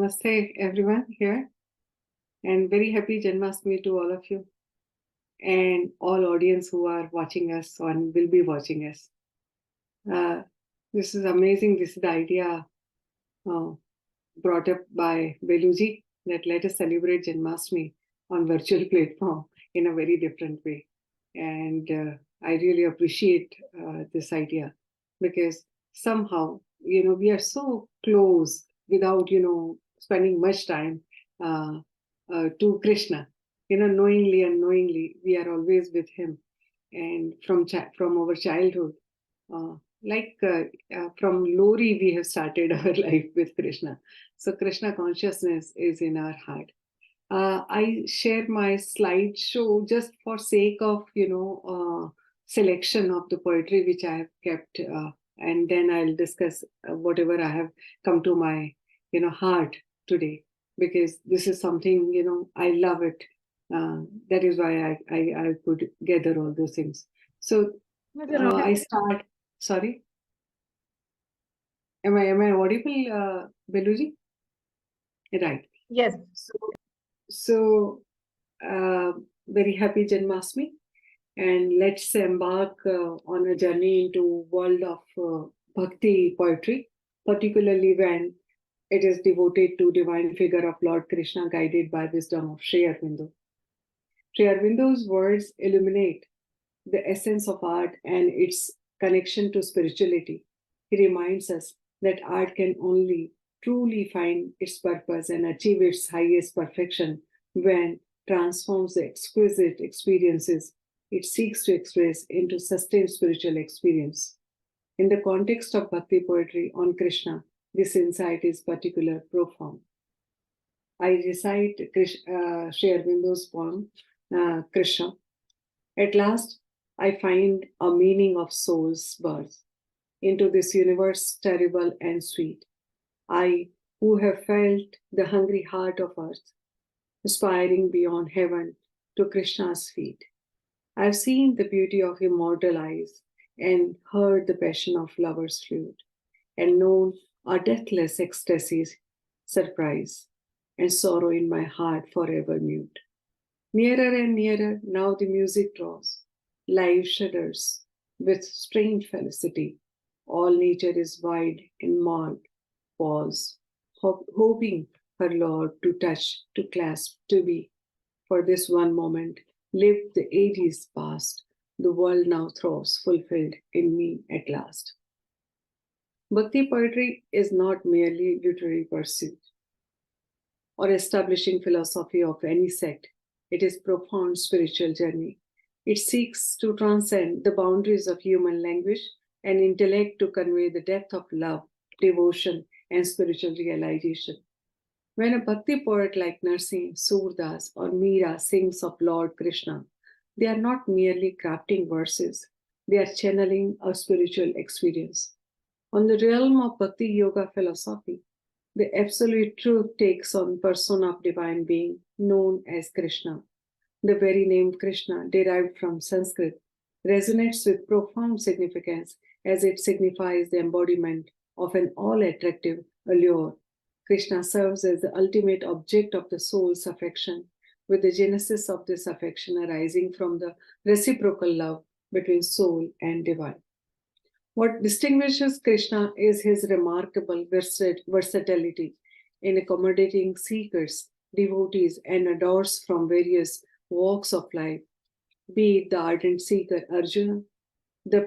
Namaste, everyone here, and very happy Janmashtami to all of you and all audience who are watching us or will be watching us. This is amazing. This is the idea brought up by Beluji that let us celebrate Janmashtami on virtual platform in a very different way. And I really appreciate this idea because somehow, we are so close without, spending much time to Krishna. Knowingly, unknowingly, we are always with him. And from our childhood, from Lori, we have started our life with Krishna. So Krishna consciousness is in our heart. I share my slideshow just for sake of, selection of the poetry which I have kept, and then I'll discuss whatever I have come to my, heart today, because this is something, I love it. That is why I could gather all those things. So I start. Sorry, am I audible, Beluji? Right. Yes. So very happy Janmashtami, and let's embark on a journey into world of bhakti poetry, particularly when it is devoted to divine figure of Lord Krishna, guided by wisdom of Sri Aurobindo. Sri Aurobindo's words illuminate the essence of art and its connection to spirituality. He reminds us that art can only truly find its purpose and achieve its highest perfection when transforms the exquisite experiences it seeks to express into sustained spiritual experience. In the context of bhakti poetry on Krishna, this insight is particularly profound. I recite Sri Aurobindo's poem, Krishna. At last, I find a meaning of soul's birth into this universe terrible and sweet. I, who have felt the hungry heart of earth, aspiring beyond heaven to Krishna's feet. I have seen the beauty of immortal eyes and heard the passion of lover's flute, and known a deathless ecstasy's surprise and sorrow in my heart forever mute. Nearer and nearer now the music draws, life shudders with strange felicity. All nature is wide in mourned pause, hoping her Lord to touch, to clasp, to be. For this one moment lived the ages past, the world now throbs fulfilled in me at last. Bhakti poetry is not merely literary pursuit or establishing philosophy of any sect. It is profound spiritual journey. It seeks to transcend the boundaries of human language and intellect to convey the depth of love, devotion, and spiritual realization. When a bhakti poet like Narsingh, Surdas, or Meera sings of Lord Krishna, they are not merely crafting verses, they are channeling a spiritual experience. On the realm of bhakti yoga philosophy, the absolute truth takes on persona of divine being known as Krishna. The very name Krishna, derived from Sanskrit, resonates with profound significance as it signifies the embodiment of an all-attractive allure. Krishna serves as the ultimate object of the soul's affection, with the genesis of this affection arising from the reciprocal love between soul and divine. What distinguishes Krishna is his remarkable versatility in accommodating seekers, devotees, and adorers from various walks of life, be it the ardent seeker Arjuna, the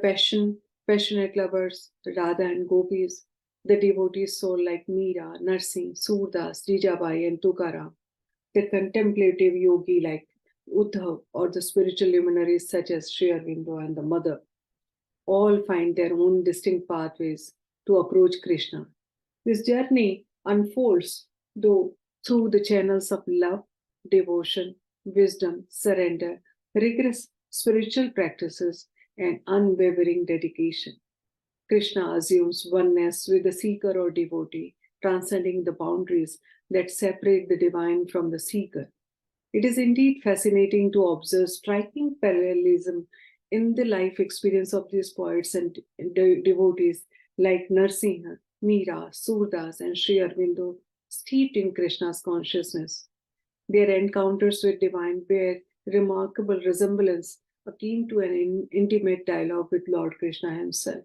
passionate lovers Radha and Gopis, the devotee soul like Meera, Narsingh, Surdas, Jijabai, and Tukaram, the contemplative yogi like Uddhav, or the spiritual luminaries such as Sri Aurobindo and the Mother, all find their own distinct pathways to approach Krishna. This journey unfolds through the channels of love, devotion, wisdom, surrender, rigorous spiritual practices, and unwavering dedication. Krishna assumes oneness with the seeker or devotee, transcending the boundaries that separate the divine from the seeker. It is indeed fascinating to observe striking parallelism in the life experience of these poets and devotees like Narsingha, Meera, Surdas, and Sri Aurobindo steeped in Krishna's consciousness. Their encounters with divine bear remarkable resemblance akin to an intimate dialogue with Lord Krishna himself.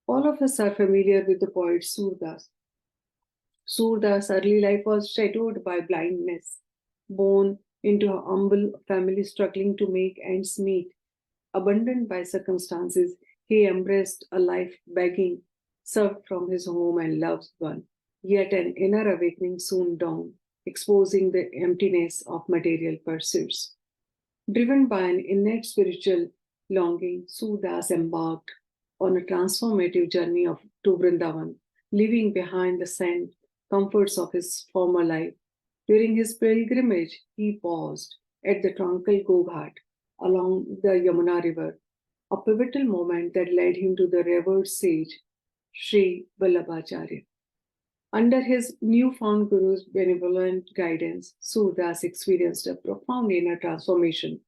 All of us are familiar with the poet Surdas. Surdas' early life was shadowed by blindness. Born into a humble family struggling to make ends meet, abandoned by circumstances, he embraced a life begging, served from his home and loved one. Yet an inner awakening soon dawned, exposing the emptiness of material pursuits. Driven by an innate spiritual longing, Surdas embarked on a transformative journey to Vrindavan, leaving behind the scent comforts of his former life. During his pilgrimage, he paused at the tranquil Goghat along the Yamuna River, a pivotal moment that led him to the revered sage, Sri Vallabhacharya. Under his newfound Guru's benevolent guidance, Surdas experienced a profound inner transformation.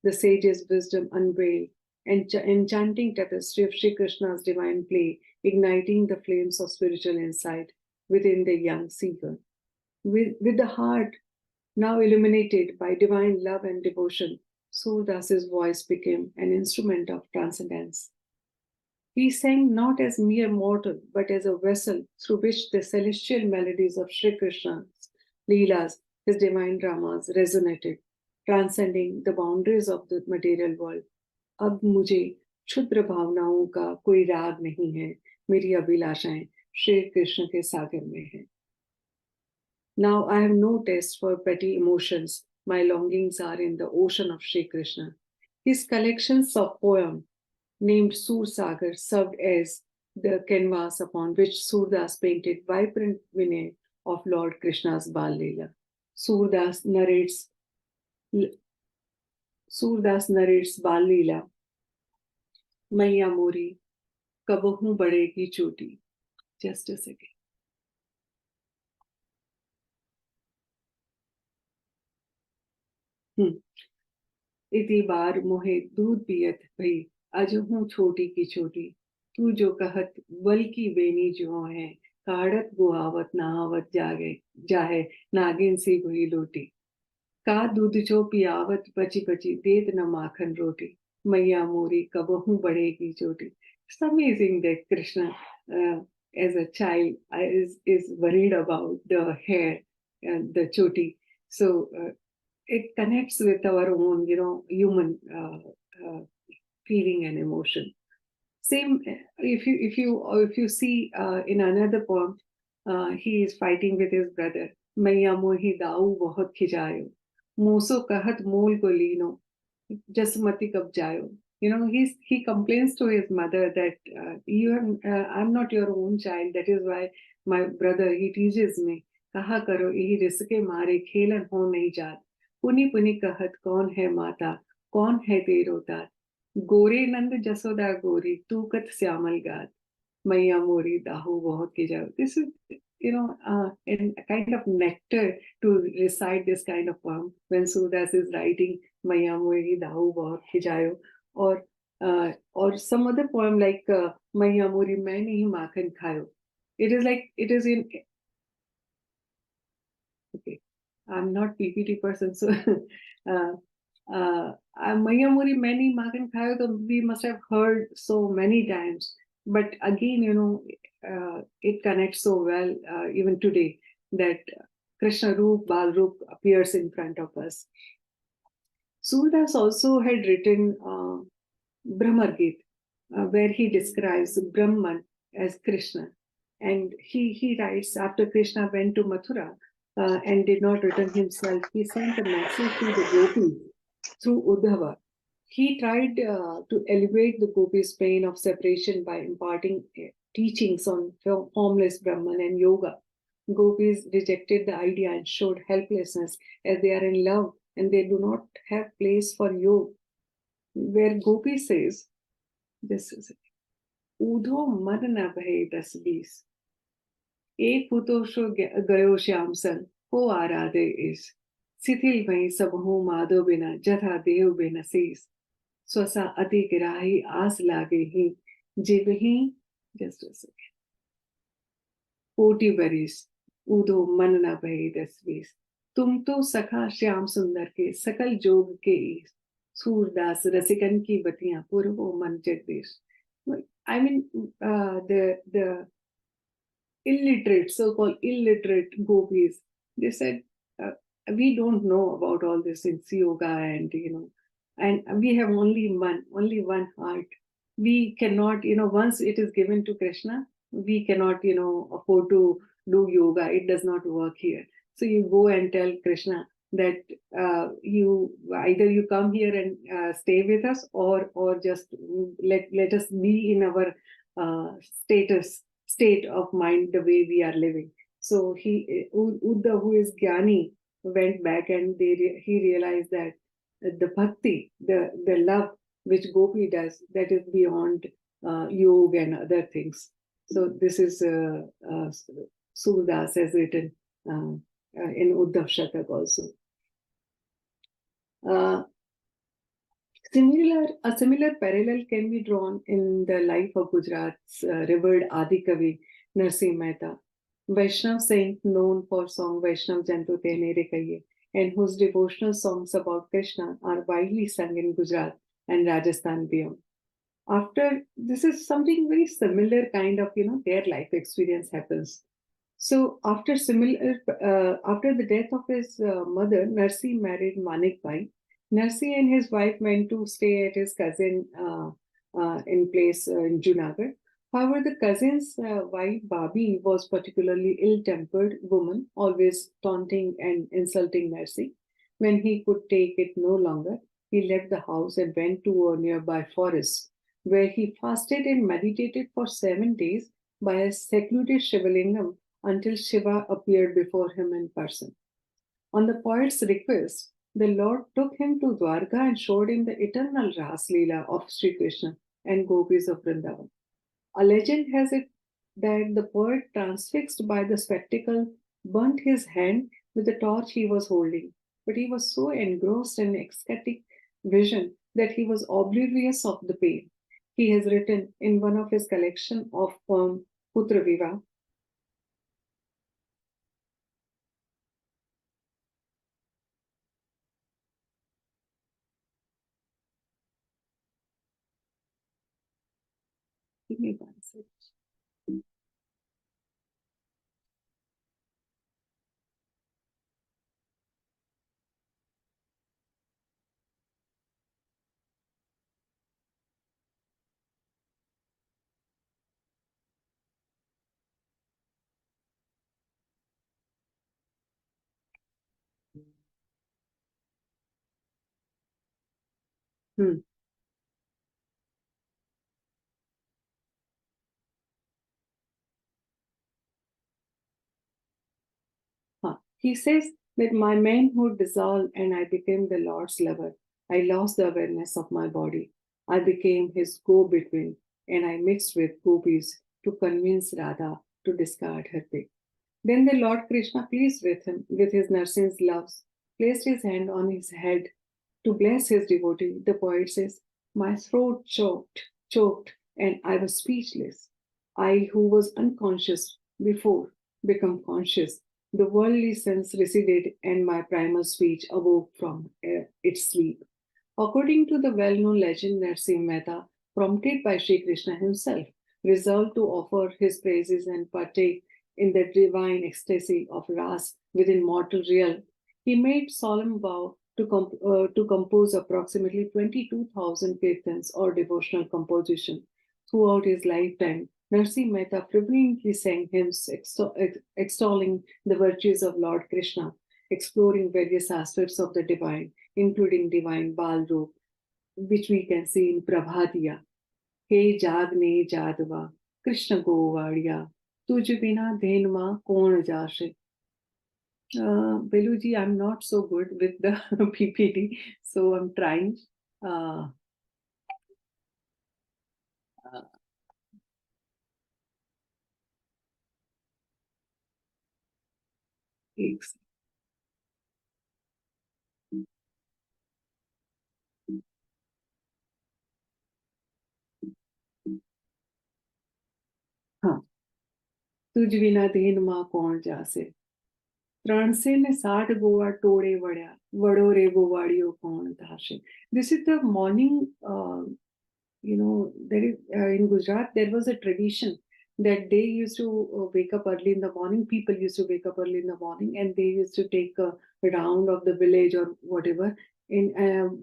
The sage's wisdom unveiled an enchanting tapestry of Sri Krishna's divine play, igniting the flames of spiritual insight within the young seeker. With the heart now illuminated by divine love and devotion, Surdas's voice became an instrument of transcendence. He sang not as mere mortal, but as a vessel through which the celestial melodies of Sri Krishna's Leelas, his divine dramas, resonated, transcending the boundaries of the material world. अब मुझे क्षुद्र भावनाओं का कोई राग नहीं है, मेरी अभिलाषाएं श्री कृष्ण के सागर में हैं. Now I have no taste for petty emotions. My longings are in the ocean of Sri Krishna. His collections of poems, named Sur Sagar, served as the canvas upon which Surdas painted vibrant vignette of Lord Krishna's Bal Leela. Surdas narrates Bal Leela, Maiya Mori, Kabahu Badegi Choti. Just a second. इति बार मोहे दूध पियत भई, अज हूँ छोटी की छोटी, तू जो कहत बल की बेनी जो है, काढ़त गुआवत नहावत जाहे नागिन सी हुई लोटी. का दूध जो पियावत बची बची, देत न माखन रोटी, मैया मोरी कबहू बढ़ेगी चोटी. It's amazing that Krishna, as a child, is worried about the hair and the choti. So it connects with our own, human feeling and emotion. Same, if you see in another poem, he is fighting with his brother. Maiya mohi daau bahut khijayo, moso kahat mol ko lino, jasmati kab jayo. He complains to his mother that I'm not your own child. That is why my brother, he teases me. Kaha karo ihi riske mare khelan ho nahi jaat. पुनि पुनि कहत कौन है माता, कौन है तेरो तात, गोरे नंद जसोदा गोरी, तू कत श्यामल गात, मैया मोरी दाहू बहुत की जाओ. This is, a kind of nectar to recite this kind of poem when Surdas is writing मैया मोरी दाहू बहुत की जाओ, or some other poem like मैया मोरी मैं नहीं माखन खायो. It is in. Okay. I'm not PPT person, so Maya Muri many Magan Khayo, we must have heard so many times. But again, it connects so well even today that Krishna Roop, Bal Roop appears in front of us. Surdas also had written Brahmar Geet, where he describes Brahman as Krishna. And he writes, after Krishna went to Mathura, and did not return himself, he sent a message to the gopis through Uddhava. He tried to alleviate the gopis' pain of separation by imparting teachings on formless Brahman and yoga. Gopis rejected the idea and showed helplessness as they are in love and they do not have place for yoga. Where Gopi says, this is it, Udho man na bhai das bis. एक पुतोषो गयो श्याम सन हो आराधे इस शिथिल वहीं सब हो माधो बिना जथा देव बिना शीस स्वसा अति गिराही आस लागे ही जीव ही जस्ट कोटि बरिस ऊधो मन न भये दस बीस तुम तो सखा श्याम सुंदर के सकल जोग के ईश सूरदास रसिकन की बतियां पूर्वो मन Jagdish. I mean, the illiterate, so-called illiterate gopis, they said, uh, we don't know about all this in yoga, and and we have only one heart. We cannot, once it is given to Krishna, we cannot, afford to do yoga. It does not work here. So you go and tell Krishna that you either you come here and stay with us, or just let us be in our state of mind the way we are living. So Uddhav, who is Gyani, went back, and he realized that the bhakti, the love which Gopi does, that is beyond yoga and other things. So this is Surdas has written in Uddhav Shatak also. A similar parallel can be drawn in the life of Gujarat's revered Adi Kavi Narsingh Mehta, Vaishnav saint known for song Vaishnav Jantu Tenere Kahiye, and whose devotional songs about Krishna are widely sung in Gujarat and Rajasthan beyond. After this is something very similar kind of their life experience happens. So after the death of his mother, Narsi married Manik Bhai. Narsi and his wife went to stay at his cousin in place in Junagadh. However, the cousin's wife Babi was particularly ill-tempered woman, always taunting and insulting Narsi. When he could take it no longer, he left the house and went to a nearby forest, where he fasted and meditated for 7 days by a secluded Shivalingam until Shiva appeared before him in person. On the poet's request, the Lord took him to Dwarka and showed him the eternal Ras Leela of Sri Krishna and gopis of Vrindavan. A legend has it that the poet, transfixed by the spectacle, burnt his hand with the torch he was holding, but he was so engrossed in ecstatic vision that he was oblivious of the pain. He has written in one of his collection of poems, Putra Viva. Give me one second. Hmm. He says that my manhood dissolved and I became the Lord's lover. I lost the awareness of my body. I became his go-between, and I mixed with gopis to convince Radha to discard her pig. Then the Lord Krishna, pleased with him, with his Narsingh's loves, placed his hand on his head to bless his devotee. The poet says, my throat choked, and I was speechless. I, who was unconscious before, become conscious. The worldly sense receded, and my primal speech awoke from its sleep. According to the well-known legend, Narsingh Mehta, prompted by Sri Krishna himself, resolved to offer his praises and partake in the divine ecstasy of Ras within mortal realm. He made solemn vow to compose approximately 22,000 kirtans or devotional composition. Throughout his lifetime, Narsingh Mehta frequently sang hymns extolling the virtues of Lord Krishna, exploring various aspects of the divine, including divine Bal Roop, which we can see in Prabhatiya. He jagne jadva, Krishna govadiya, tuj bina dhenma kon jashe. Beluji, I'm not so good with the PPT, so I'm trying. Uh, uh, huh. तुझ विना then मां कौन जासे. 360 गोवा टोड़े वड्या, वडो रे गोवाड़ियो कौन धासे. This is the morning, there is in Gujarat, there was a tradition that they used to wake up early in the morning. People used to wake up early in the morning and they used to take a round of the village or whatever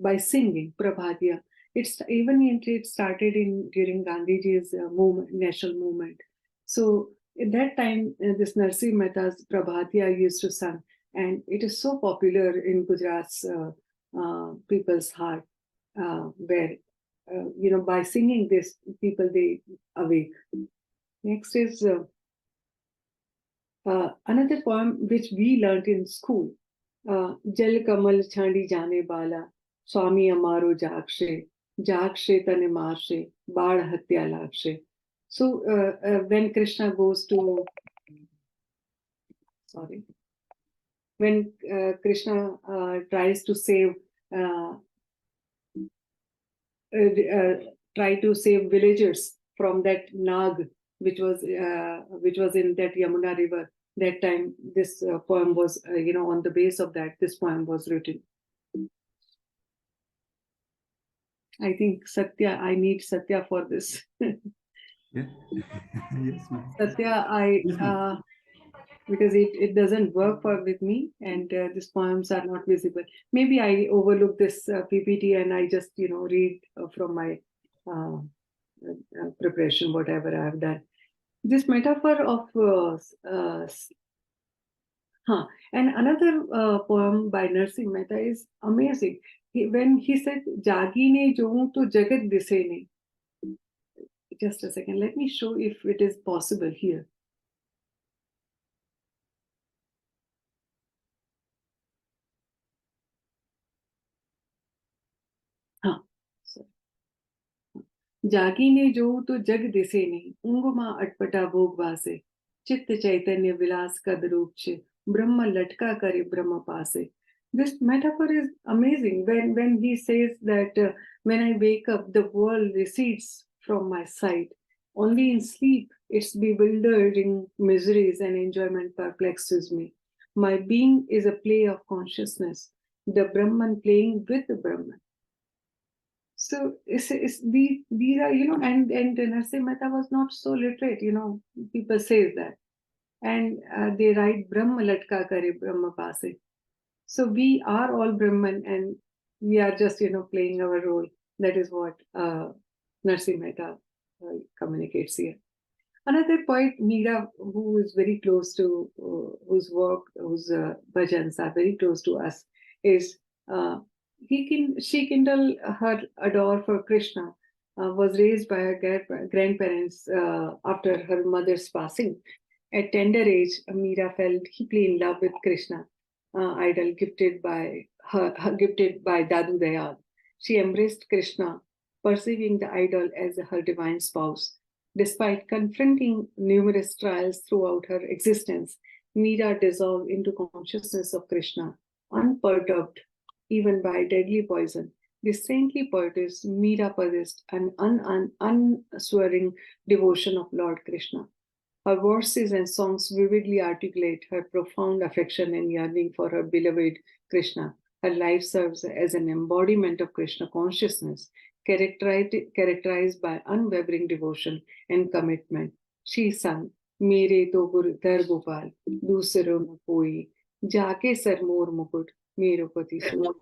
by singing Prabhatiya. It started during Gandhiji's movement, national movement. So at that time, this Narsi Mehta's Prabhatiya used to sing, and it is so popular in Gujarat's people's heart, where by singing this, people they awake. Next is another poem which we learned in school. Jal kamal chandi jane bala, Swami amaro jagshe tane marshe, baad hatya lagshe. So when Krishna goes to, when Krishna tries to save, try to save villagers from that Nag, which was in that Yamuna river. That time, this poem was, on the base of that, this poem was written. I think Satya, I need Satya for this. Yeah. Yes, ma'am. Satya, because it doesn't work with me, and these poems are not visible. Maybe I overlook this PPT and I just, read from my preparation, whatever I have done. This metaphor of and another poem by Narsi Mehta is amazing. When he said, "Jagi ne joon to jagat dise ne." Just a second, let me show if it is possible here. जागीने जो तो जग दिसे नहीं, ऊंगमा अटपटा भोग वासे, चित्त चैतन्य विलास कद रूप छे, ब्रह्म लटका करे ब्रह्म पासे. This metaphor is amazing when he says that when I wake up, the world recedes from my sight. Only in sleep, its bewildering miseries and enjoyment perplexes me. My being is a play of consciousness, the Brahman playing with the Brahman. So these are, and Narsi Mehta was not so literate, people say that. And they write Brahma latka kare Brahma paase. So we are all Brahman and we are just, playing our role. That is what Narsi Mehta communicates here. Another poet, Meera, who is very close to, whose work, whose bhajans are very close to us, is she kindled her adore for Krishna, was raised by her grandparents after her mother's passing. At tender age, Meera fell deeply in love with Krishna, idol gifted by Dadu Dayal. She embraced Krishna, perceiving the idol as her divine spouse. Despite confronting numerous trials throughout her existence, Meera dissolved into consciousness of Krishna, unperturbed even by deadly poison. This saintly poetess, Meera, possessed an unswerving devotion of Lord Krishna. Her verses and songs vividly articulate her profound affection and yearning for her beloved Krishna. Her life serves as an embodiment of Krishna consciousness, characterized by unwavering devotion and commitment. She sang, "Mere to Gur Gopal, dusro न कोई, जाके sir मोर मुकुट, मेरो पति सोई."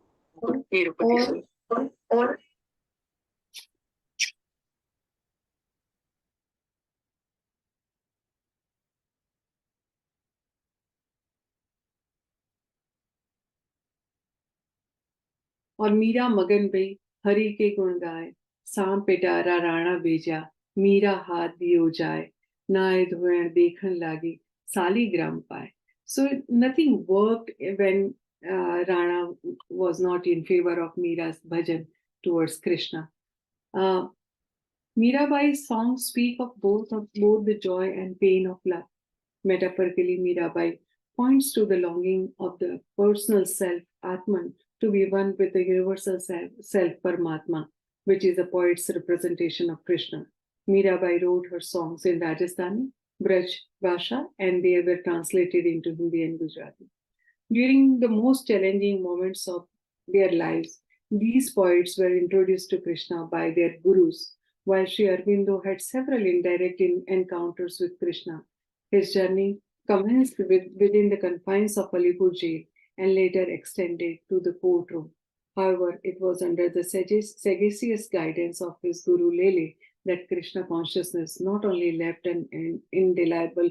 और मीरा मगन गई हरि के गुण गाए, सांप पिटारा राणा बेजा, मीरा हाथ दियो जाए, नाय धोएण देखन लागी, सालीग्राम पाए. So nothing worked when Rana was not in favor of Meera's bhajan towards Krishna. Meerabai's songs speak of both the joy and pain of love. Metaphorically, Meerabai points to the longing of the personal self, Atman, to be one with the universal self, Paramatma, which is a poet's representation of Krishna. Meerabai wrote her songs in Rajasthani, Braj Bhasha, and they were translated into Hindi and Gujarati. During the most challenging moments of their lives, these poets were introduced to Krishna by their gurus. While Sri Aurobindo had several indirect encounters with Krishna, his journey commenced within the confines of Alipur jail and later extended to the courtroom. However, it was under the sagacious guidance of his Guru Lele that Krishna consciousness not only left an indelible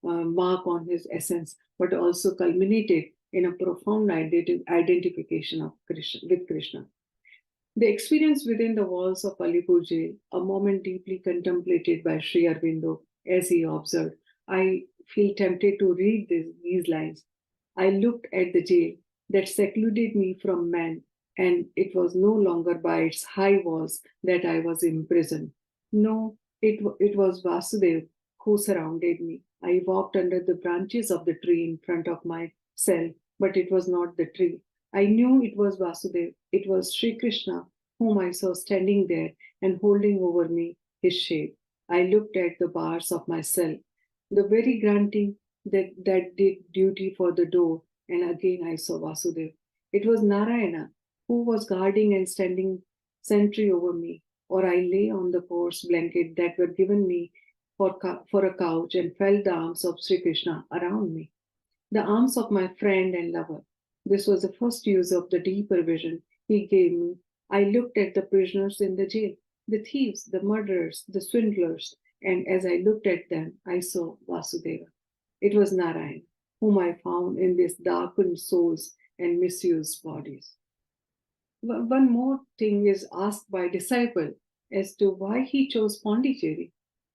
mark on his essence, but also culminated in a profound identification of Krishna, with Krishna. The experience within the walls of Alipur jail, a moment deeply contemplated by Sri Aurobindo as he observed, I feel tempted to read these lines. I looked at the jail that secluded me from man, and it was no longer by its high walls that I was imprisoned. No, it was Vasudev who surrounded me. I walked under the branches of the tree in front of my cell, but it was not the tree. I knew it was Vasudev. It was Sri Krishna whom I saw standing there and holding over me his shade. I looked at the bars of my cell, the very granting that did duty for the door, and again I saw Vasudev. It was Narayana who was guarding and standing sentry over me, or I lay on the coarse blanket that were given me for a couch and felt the arms of Sri Krishna around me, the arms of my friend and lover. This was the first use of the deeper vision he gave me. I looked at the prisoners in the jail, the thieves, the murderers, the swindlers, and as I looked at them, I saw Vasudeva. It was Narayan, whom I found in these darkened souls and misused bodies. One more thing is asked by disciple as to why he chose Pondicherry.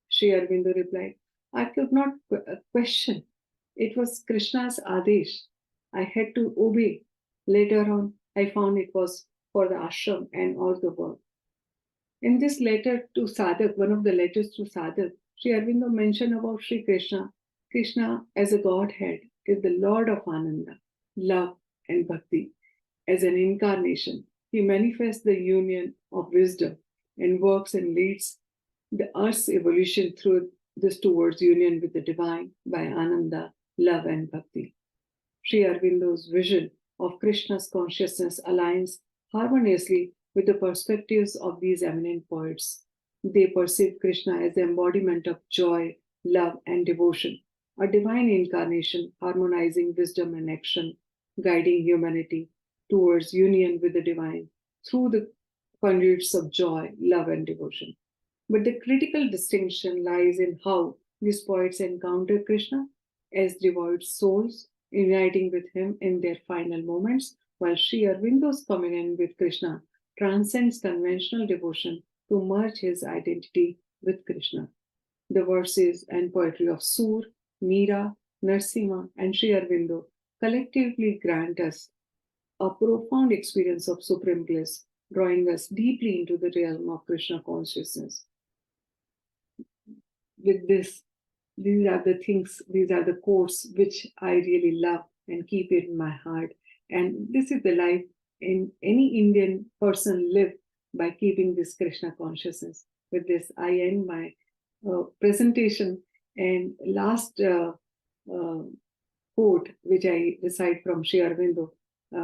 Sri Aurobindo replied, I could not question. It was Krishna's Adesh. I had to obey. Later on, I found it was for the ashram and all the work. In this letter to Sadhak, one of the letters to Sadhak, Sri Aurobindo mentioned about Sri Krishna. Krishna as a Godhead is the Lord of Ananda, love and bhakti. As an incarnation, he manifests the union of wisdom and works and leads the earth's evolution through this towards union with the divine by Ananda, love and bhakti. Sri Aurobindo's vision of Krishna's consciousness aligns harmoniously with the perspectives of these eminent poets. They perceive Krishna as the embodiment of joy, love, and devotion, a divine incarnation harmonizing wisdom and action, guiding humanity towards union with the divine through the conduits of joy, love, and devotion. But the critical distinction lies in how these poets encounter Krishna as devout souls, uniting with him in their final moments, while Sri Aurobindo's communion with Krishna transcends conventional devotion to merge his identity with Krishna. The verses and poetry of Sur, Meera, Narsimha, and Sri Aurobindo collectively grant us a profound experience of supreme bliss, drawing us deeply into the realm of Krishna consciousness. With this, these are the quotes which I really love and keep it in my heart. And this is the life in any Indian person live by keeping this Krishna consciousness. With this, I end my presentation. And last quote, which I recite from Sri Aurobindo,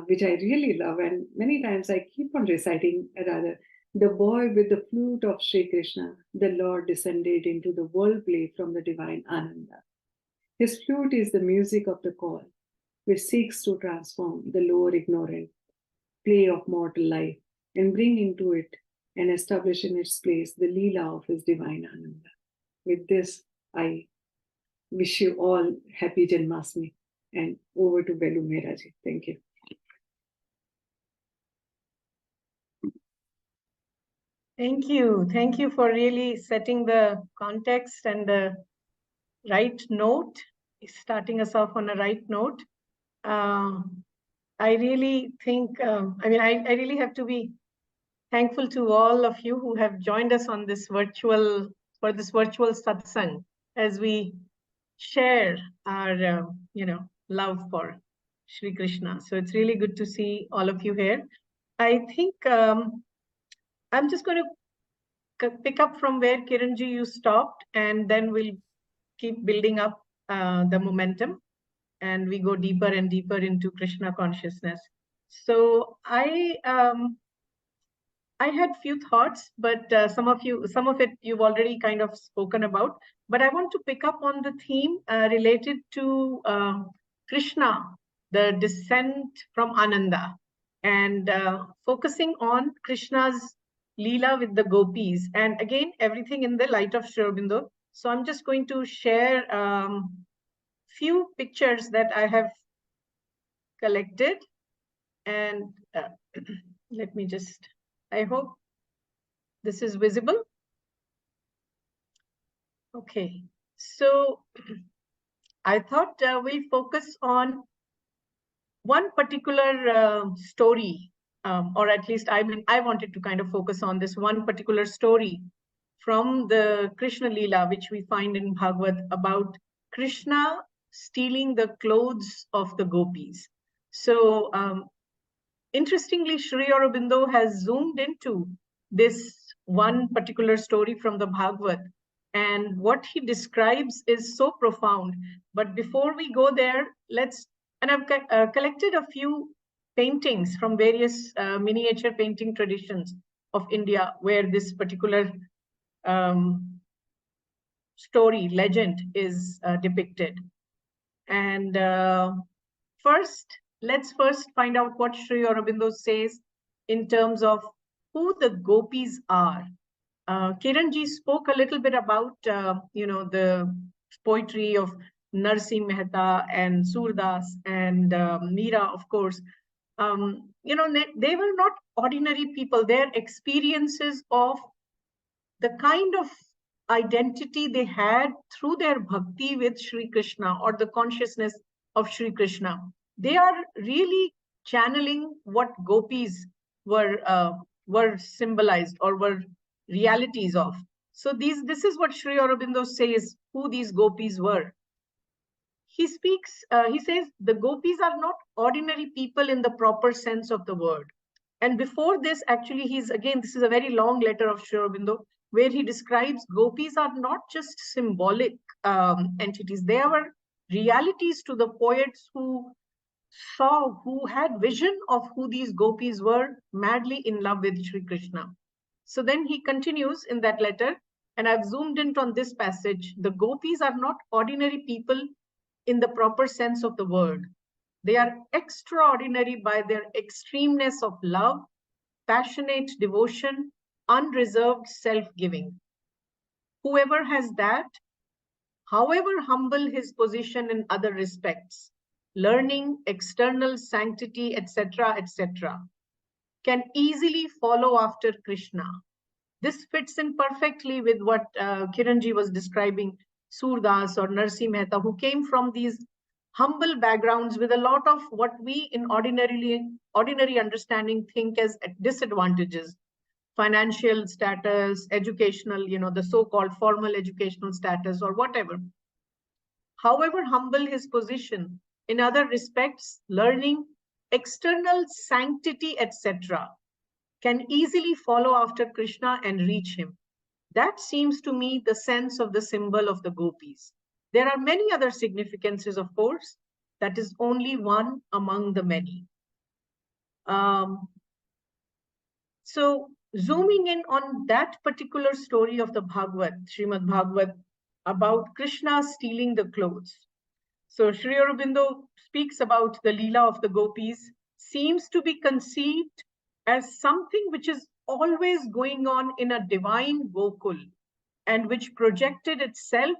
which I really love, and many times I keep on reciting rather. The boy with the flute of Sri Krishna, the Lord descended into the world play from the divine Ananda. His flute is the music of the call, which seeks to transform the lower ignorant play of mortal life and bring into it and establish in its place the Leela of his divine Ananda. With this, I wish you all happy Janmashtami, and over to Belu Mehraji. Thank you. Thank you. Thank you for really setting the context and the right note, starting us off on a right note. I really think, I really have to be thankful to all of you who have joined us on this virtual satsang as we share our, love for Shri Krishna. So it's really good to see all of you here. I think I'm just going to pick up from where Kiranji you stopped, and then we'll keep building up the momentum, and we go deeper and deeper into Krishna consciousness. So I had few thoughts, but some of it you've already kind of spoken about. But I want to pick up on the theme related to Krishna, the descent from Ananda, and focusing on Krishna's Leela with the gopis, and again everything in the light of Sri Aurobindo. So I'm just going to share few pictures that I have collected, and let me just, I hope this is visible. Okay, so I thought we'll focus on one particular story, or at least I wanted to kind of focus on this one particular story from the Krishna Leela, which we find in Bhagavad, about Krishna stealing the clothes of the gopis. So interestingly, Sri Aurobindo has zoomed into this one particular story from the Bhagavad, and what he describes is so profound. But before we go there, and I've collected a few paintings from various miniature painting traditions of India, where this particular story, legend is depicted. And let's first find out what Sri Aurobindo says in terms of who the gopis are. Kiranji spoke a little bit about the poetry of Narsimha Mehta and Surdas and Meera, of course. They were not ordinary people. Their experiences of the kind of identity they had through their bhakti with Sri Krishna, or the consciousness of Sri Krishna, they are really channeling what gopis were symbolized or were realities of. So this is what Sri Aurobindo says who these gopis were. He says the gopis are not ordinary people in the proper sense of the word. And before this, actually, this is a very long letter of Sri Aurobindo, where he describes gopis are not just symbolic entities. They are realities to the poets who had vision of who these gopis were, madly in love with Sri Krishna. So then he continues in that letter, and I've zoomed in on this passage. The gopis are not ordinary people in the proper sense of the word. They are extraordinary by their extremeness of love, passionate devotion, unreserved self-giving. Whoever has that, however humble his position in other respects, learning, external sanctity, etc., etc., can easily follow after Krishna. This fits in perfectly with what Kiranji was describing, Surdas or Narsimha Mehta, who came from these humble backgrounds with a lot of what we in ordinary understanding think as disadvantages: financial status, educational, the so-called formal educational status, or whatever. However humble his position, in other respects, learning, external sanctity, etc., can easily follow after Krishna and reach him. That seems to me the sense of the symbol of the gopis. There are many other significances, of course. That is only one among the many. So zooming in on that particular story of the Bhagavad, Srimad Bhagavad, about Krishna stealing the clothes. So Sri Aurobindo speaks about the Leela of the gopis, seems to be conceived as something which is always going on in a divine Gokul, and which projected itself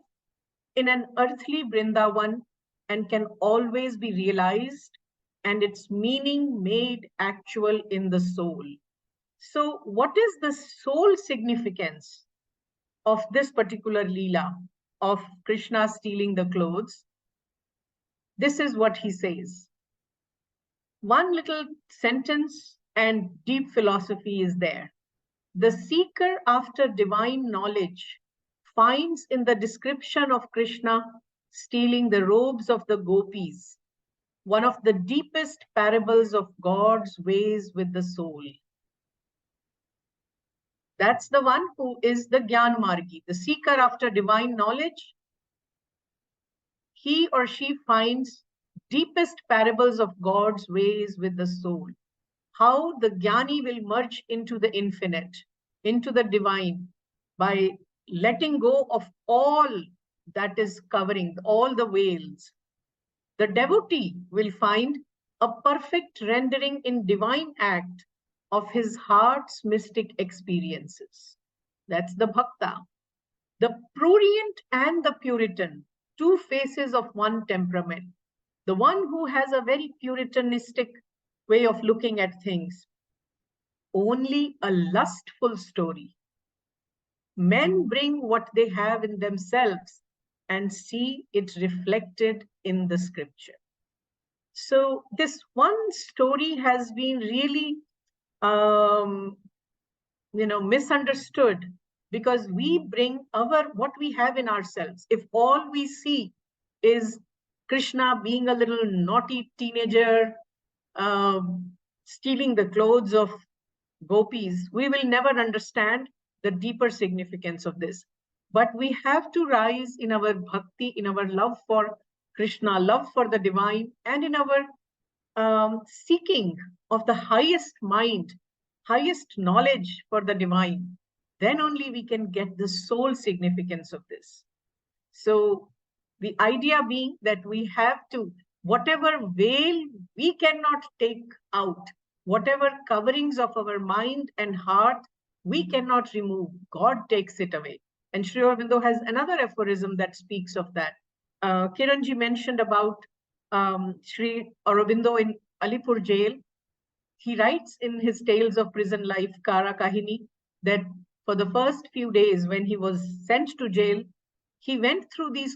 in an earthly Vrindavan and can always be realized, and its meaning made actual in the soul. So what is the soul significance of this particular Leela of Krishna stealing the clothes? This is what he says. One little sentence and deep philosophy is there. The seeker after divine knowledge finds in the description of Krishna stealing the robes of the gopis one of the deepest parables of God's ways with the soul. That's the one who is the Gyan Margi, the seeker after divine knowledge, he or she finds deepest parables of God's ways with the soul. How the Jnani will merge into the infinite, into the divine, by letting go of all that is covering, all the veils. The devotee will find a perfect rendering in divine act of his heart's mystic experiences. That's the bhakta. The prurient and the Puritan, two faces of one temperament. The one who has a very Puritanistic way of looking at things. Only a lustful story. Men bring what they have in themselves and see it reflected in the scripture. So this one story has been really misunderstood, because we bring what we have in ourselves. If all we see is Krishna being a little naughty teenager, stealing the clothes of gopis, we will never understand the deeper significance of this. But we have to rise in our bhakti, in our love for Krishna, love for the divine, and in our seeking of the highest mind, highest knowledge for the divine. Then only we can get the soul significance of this. So the idea being that we have to, whatever veil we cannot take out, whatever coverings of our mind and heart we cannot remove, God takes it away. And Sri Aurobindo has another aphorism that speaks of that. Kiranji mentioned about Sri Aurobindo in Alipur jail. He writes in his Tales of Prison Life, Kara Kahini, that for the first few days when he was sent to jail, he went through this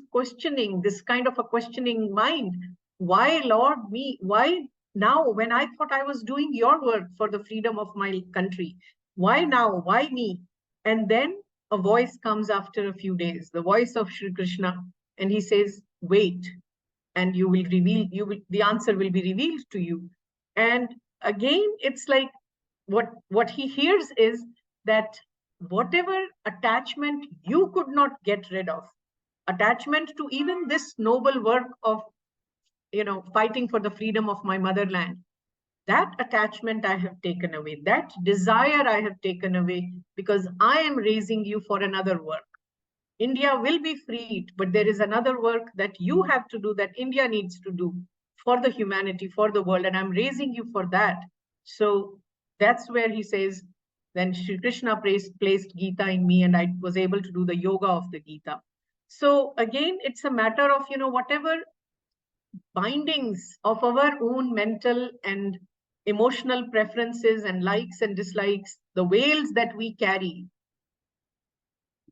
kind of a questioning mind. Why, Lord, me? Why now, when I thought I was doing your work for the freedom of my country? Why now? Why me? And then a voice comes after a few days, the voice of Sri Krishna, and he says, wait, and the answer will be revealed to you. And again, it's like what he hears is that whatever attachment you could not get rid of, attachment to even this noble work of fighting for the freedom of my motherland, that attachment I have taken away, that desire I have taken away, because I am raising you for another work. India will be freed, but there is another work that you have to do, that India needs to do for the humanity, for the world, and I'm raising you for that. So that's where he says, then Shri Krishna placed Gita in me, and I was able to do the yoga of the Gita. So again, it's a matter of, whatever bindings of our own mental and emotional preferences and likes and dislikes, the veils that we carry,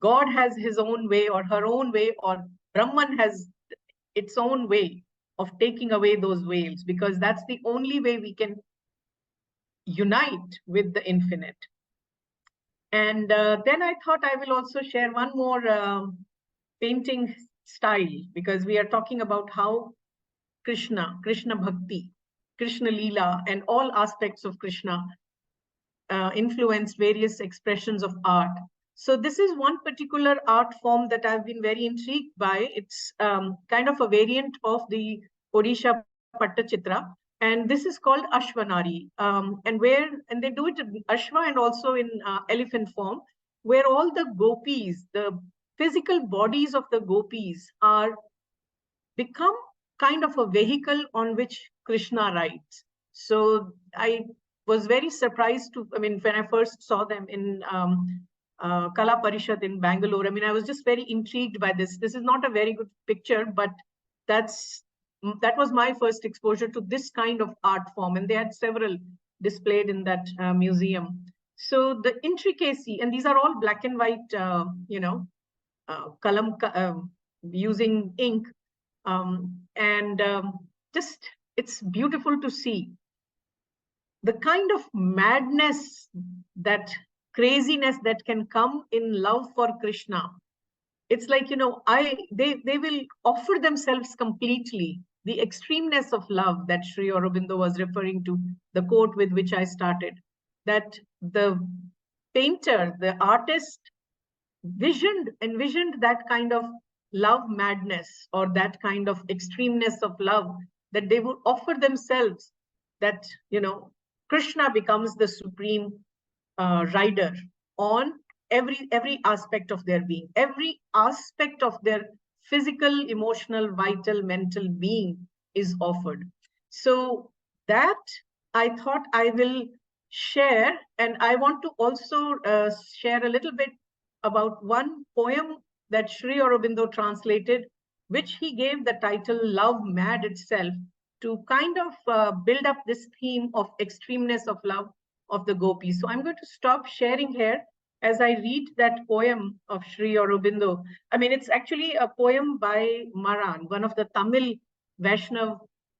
God has his own way or her own way, or Brahman has its own way of taking away those veils, because that's the only way we can unite with the infinite. And then I thought I will also share one more painting style, because we are talking about how Krishna Bhakti, Krishna Leela, and all aspects of Krishna influenced various expressions of art. So this is one particular art form that I've been very intrigued by. It's kind of a variant of the Odisha Pattachitra, and this is called Ashvanari. And they do it in Ashva and also in elephant form, where all the gopis, the physical bodies of the gopis, are become kind of a vehicle on which Krishna rides. So I was very surprised when I first saw them in Kala Parishad in Bangalore. I was just very intrigued by this. This is not a very good picture, but that was my first exposure to this kind of art form, and they had several displayed in that museum. So the intricacy, and these are all black and white, kalam using ink, just it's beautiful to see the kind of madness, that craziness that can come in love for Krishna. It's like, they will offer themselves completely. The extremeness of love that Sri Aurobindo was referring to, the quote with which I started, that the painter, the artist envisioned that kind of love madness or that kind of extremeness of love, that they would offer themselves, that, Krishna becomes the supreme rider on every aspect of their being, every aspect of their physical, emotional, vital, mental being is offered. So that I thought I will share, and I want to also share a little bit about one poem that Sri Aurobindo translated, which he gave the title Love Mad itself, to kind of build up this theme of extremeness of love of the gopis. So I'm going to stop sharing here as I read that poem of Sri Aurobindo. I mean, it's actually a poem by Maran, one of the Tamil Vaishnav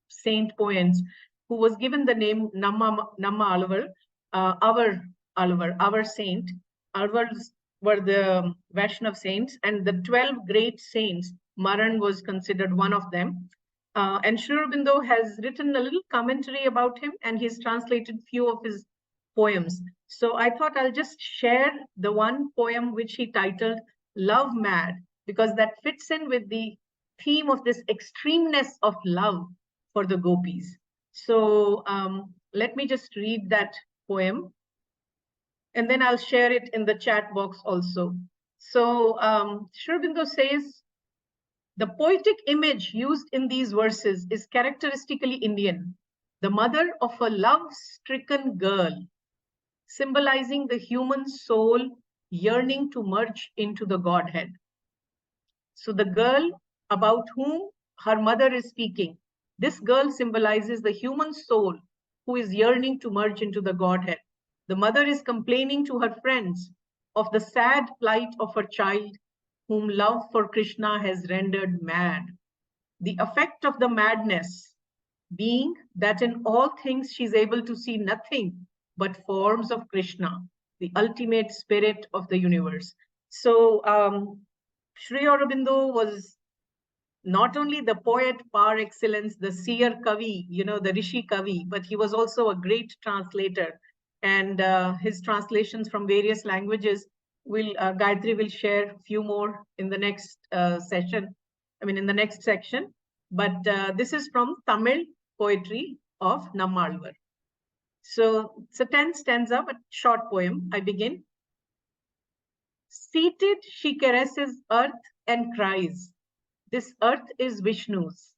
saint poets, who was given the name Namma Alvar, our saint. Alvars were the Vaishnav saints, and the 12 great saints, Maran was considered one of them. And Sri Aurobindo has written a little commentary about him, and he's translated few of his poems. So I thought I'll just share the one poem which he titled Love Mad, because that fits in with the theme of this extremeness of love for the gopis. So let me just read that poem, and then I'll share it in the chat box also. So Sri Aurobindo says, the poetic image used in these verses is characteristically Indian, the mother of a love-stricken girl, symbolizing the human soul yearning to merge into the Godhead. So the girl about whom her mother is speaking, this girl symbolizes the human soul who is yearning to merge into the Godhead. The mother is complaining to her friends of the sad plight of her child, whom love for Krishna has rendered mad. The effect of the madness being that in all things she's able to see nothing but forms of Krishna, the ultimate spirit of the universe. So Sri Aurobindo was not only the poet par excellence, the seer kavi, the rishi kavi, but he was also a great translator. And his translations from various languages Gayatri will share a few more in the next in the next section. But this is from Tamil poetry of Nammalvar. So it's a 10 stanza, but short poem. I begin. Seated, she caresses earth and cries, this earth is Vishnu's.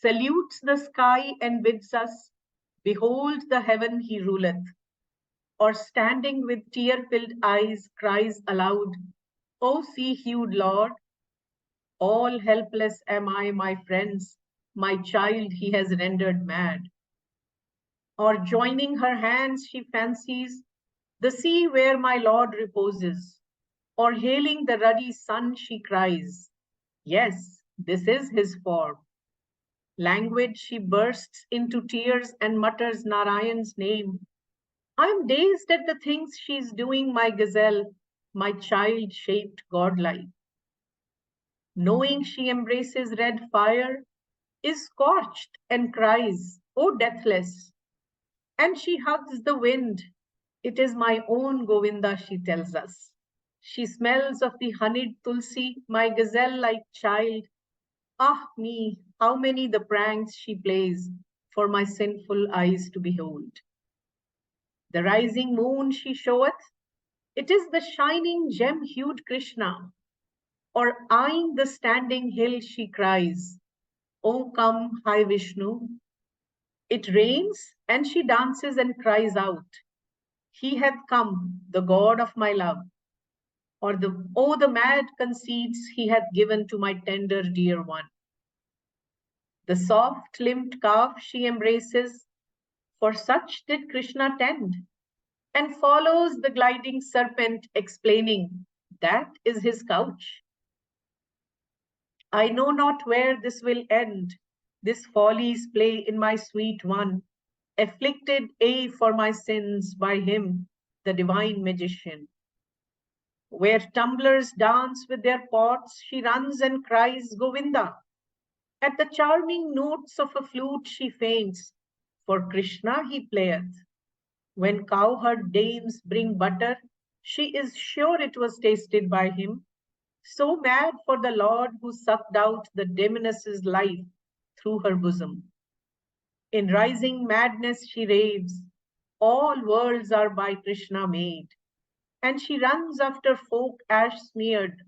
Salutes the sky and bids us, behold the heaven he ruleth. Or standing with tear-filled eyes, cries aloud, O sea-hued Lord, all helpless am I, my friends, my child he has rendered mad. Or joining her hands, she fancies the sea where my Lord reposes. Or hailing the ruddy sun, she cries, yes, this is his form. Languid, she bursts into tears and mutters Narayan's name. I am dazed at the things she's doing, my gazelle, my child-shaped godlike. Knowing she embraces red fire, is scorched and cries, O deathless. And she hugs the wind. It is my own Govinda, she tells us. She smells of the honeyed tulsi, my gazelle-like child. Ah me, how many the pranks she plays for my sinful eyes to behold. The rising moon she showeth, it is the shining gem-hued Krishna. Or eyeing the standing hill she cries, O come, high Vishnu. It rains and she dances and cries out, he hath come, the God of my love. Or the mad conceits he hath given to my tender dear one. The soft-limbed calf she embraces, for such did Krishna tend, and follows the gliding serpent, explaining, that is his couch. I know not where this will end, this folly's play in my sweet one, afflicted aye for my sins by him, the divine magician. Where tumblers dance with their pots, she runs and cries, Govinda. At the charming notes of a flute she faints, for Krishna he playeth. When cowherd dames bring butter, she is sure it was tasted by him. so mad for the Lord who sucked out the demoness's life through her bosom. In rising madness she raves, all worlds are by Krishna made, and she runs after folk ash smeared,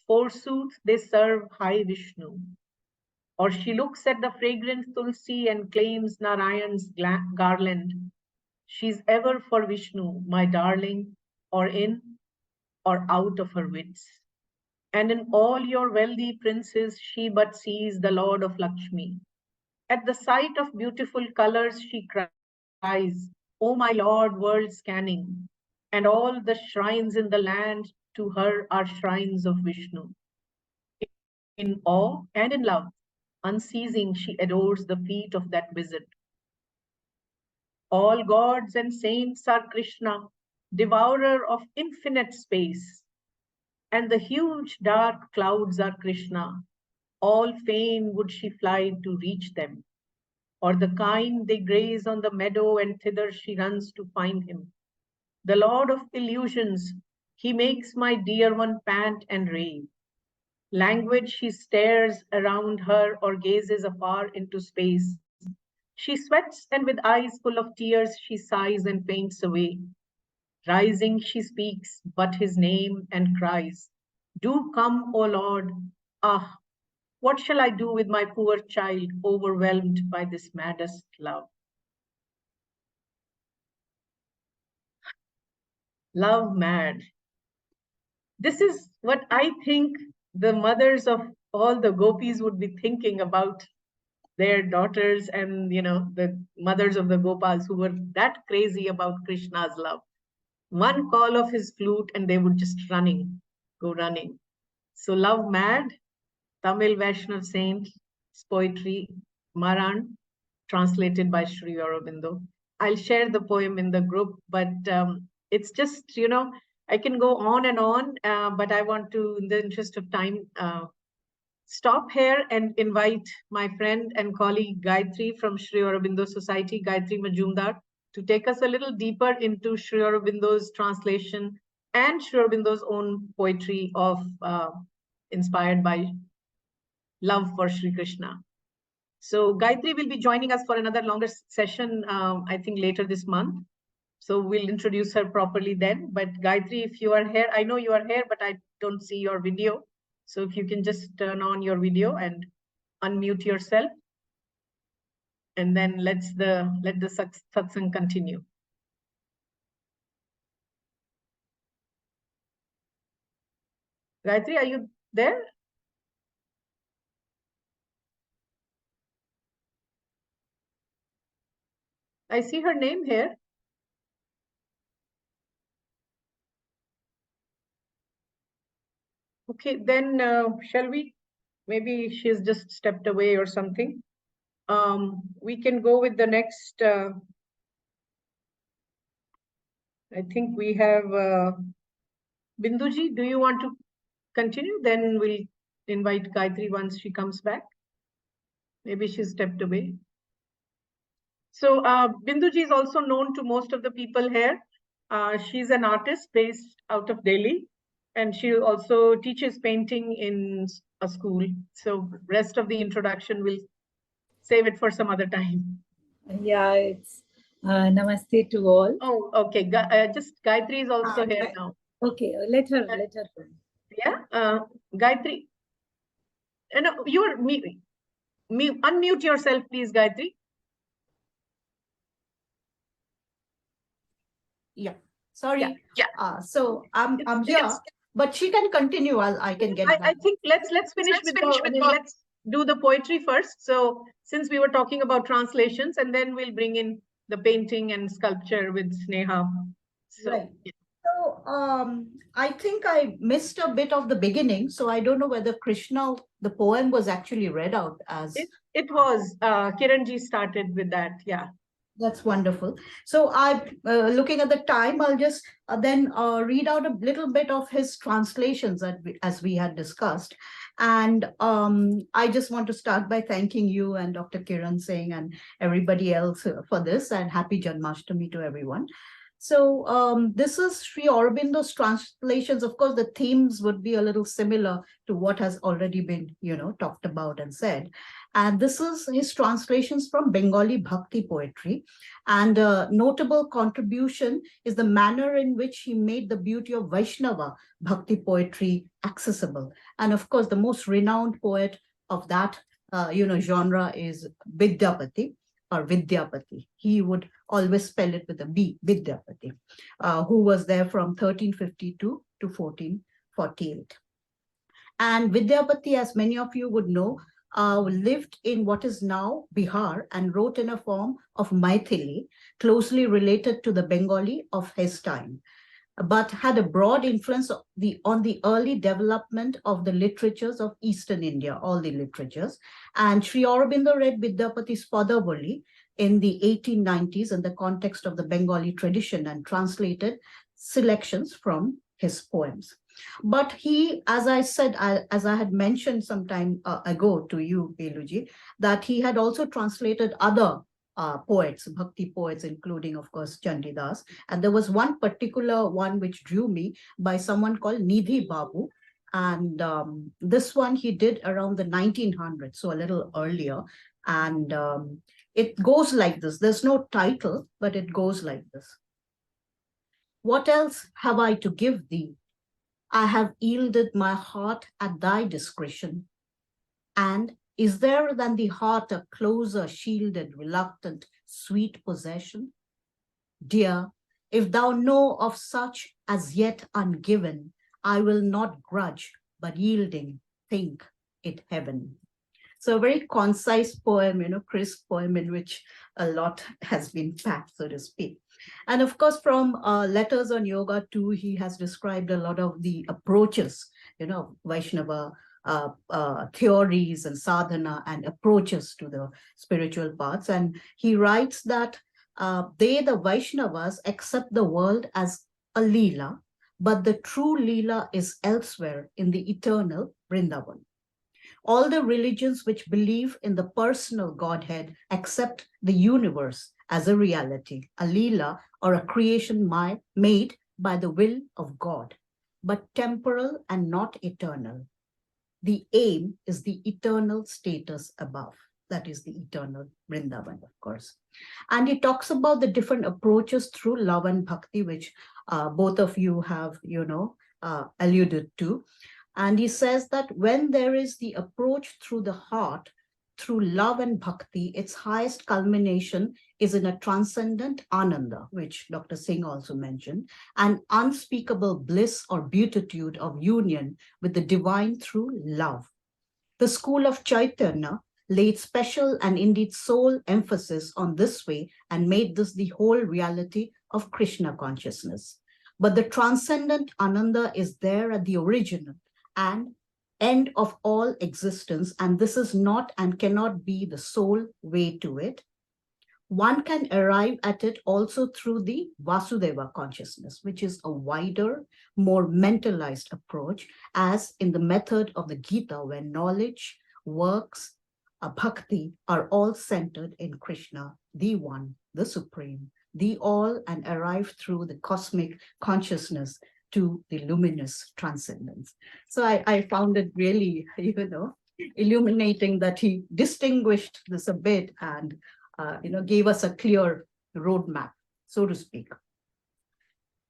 forsooth they serve high Vishnu. Or she looks at the fragrant tulsi and claims Narayan's garland. She's ever for Vishnu, my darling, or in or out of her wits. And in all your wealthy princes, she but sees the Lord of Lakshmi. At the sight of beautiful colors, she cries, "O my Lord, world scanning." And all the shrines in the land to her are shrines of Vishnu. In awe and in love, unceasing, she adores the feet of that wizard. All gods and saints are Krishna, devourer of infinite space. And the huge dark clouds are Krishna. All fain would she fly to reach them. Or the kine they graze on the meadow, and thither she runs to find him. The Lord of illusions, he makes my dear one pant and rave. Languid she stares around her or gazes afar into space. She sweats, and with eyes full of tears she sighs and faints away. Rising she speaks but his name and cries, "Do come, O Lord! Ah, what shall I do with my poor child overwhelmed by this maddest love?" Love mad. This is what I think the mothers of all the gopis would be thinking about their daughters, and the mothers of the gopals who were that crazy about Krishna's love. One call of his flute and they would just go running. So love mad, Tamil Vaishnav saint, poetry, Maran, translated by Sri Aurobindo. I'll share the poem in the group, but it's just, I can go on and on, but I want to, in the interest of time, stop here and invite my friend and colleague Gayatri from Sri Aurobindo Society, Gayatri Majumdar, to take us a little deeper into Sri Aurobindo's translation and Sri Aurobindo's own poetry of inspired by love for Sri Krishna. So Gayatri will be joining us for another longer session, I think later this month. So we'll introduce her properly then. But Gayatri, if you are here, I know you are here, but I don't see your video. So if you can just turn on your video and unmute yourself, and then let the satsang continue. Gayatri, are you there? I see her name here. Okay, then shall we? Maybe she's just stepped away or something. We can go with the next. I think we have Binduji. Do you want to continue? Then we'll invite Gayatri once she comes back. Maybe she's stepped away. So Binduji is also known to most of the people here. She's an artist based out of Delhi, and she also teaches painting in a school. So rest of the introduction, we'll save it for some other time. Yeah, it's namaste to all. Oh, okay. Just Gayatri is also here now. Okay, let her. Yeah, Gayatri. No, you are unmute yourself, please, Gayatri. Yeah, sorry. Yeah. So I'm here, but she can continue. I can get back. I think let's finish with let's do the poetry first. So since we were talking about translations, and then we'll bring in the painting and sculpture with Sneha. So, right. Yeah. So I think I missed a bit of the beginning. So I don't know whether Krishna, the poem was actually read out as. It was. Kiranji started with that. Yeah. That's wonderful. So looking at the time, I'll just then read out a little bit of his translations as we had discussed. And I just want to start by thanking you and Dr. Kiran Singh and everybody else for this, and happy Janmashtami to everyone. So this is Sri Aurobindo's translations. Of course, the themes would be a little similar to what has already been, talked about and said. And this is his translations from Bengali Bhakti poetry. And a notable contribution is the manner in which he made the beauty of Vaishnava Bhakti poetry accessible. And of course, the most renowned poet of that, genre is Vidyapati or Vidyapati. He would always spell it with a B, Vidyapati, who was there from 1352 to 1448. And Vidyapati, as many of you would know, lived in what is now Bihar and wrote in a form of Maithili, closely related to the Bengali of his time, but had a broad influence on the early development of the literatures of Eastern India, all the literatures. And Sri Aurobindo read Vidyapati's Padavali in the 1890s in the context of the Bengali tradition and translated selections from his poems. But he, as I said, as I had mentioned some time ago to you, Beluji, that he had also translated other poets, Bhakti poets, including, of course, Chandidas. And there was one particular one which drew me by someone called Nidhi Babu. And this one he did around the 1900s, so a little earlier. And it goes like this. There's no title, but it goes like this. What else have I to give thee? I have yielded my heart at thy discretion. And is there than the heart a closer, shielded, reluctant, sweet possession? Dear, if thou know of such as yet ungiven, I will not grudge, but yielding, think it heaven. So a very concise poem, crisp poem in which a lot has been packed, so to speak. And of course, from Letters on Yoga too, he has described a lot of the approaches, Vaishnava theories and sadhana and approaches to the spiritual paths. And he writes that the Vaishnavas, accept the world as a Leela, but the true Leela is elsewhere in the eternal Vrindavan. All the religions which believe in the personal Godhead accept the universe as a reality, a Leela or a creation made by the will of God, but temporal and not eternal. The aim is the eternal status above. That is the eternal Vrindavan, of course. And he talks about the different approaches through love and bhakti, which both of you have, alluded to. And he says that when there is the approach through the heart, through love and bhakti, its highest culmination is in a transcendent ananda, which Dr. Singh also mentioned, an unspeakable bliss or beatitude of union with the divine through love. The school of Chaitanya laid special and indeed sole emphasis on this way and made this the whole reality of Krishna consciousness. But the transcendent ananda is there at the original and end of all existence, and this is not and cannot be the sole way to it. One can arrive at it also through the Vasudeva consciousness, which is a wider, more mentalized approach, as in the method of the Gita, where knowledge, works, bhakti are all centered in Krishna, the one, the supreme, the all, and arrive through the cosmic consciousness to the luminous transcendence. So I found it really, illuminating that he distinguished this a bit and, gave us a clear roadmap, so to speak.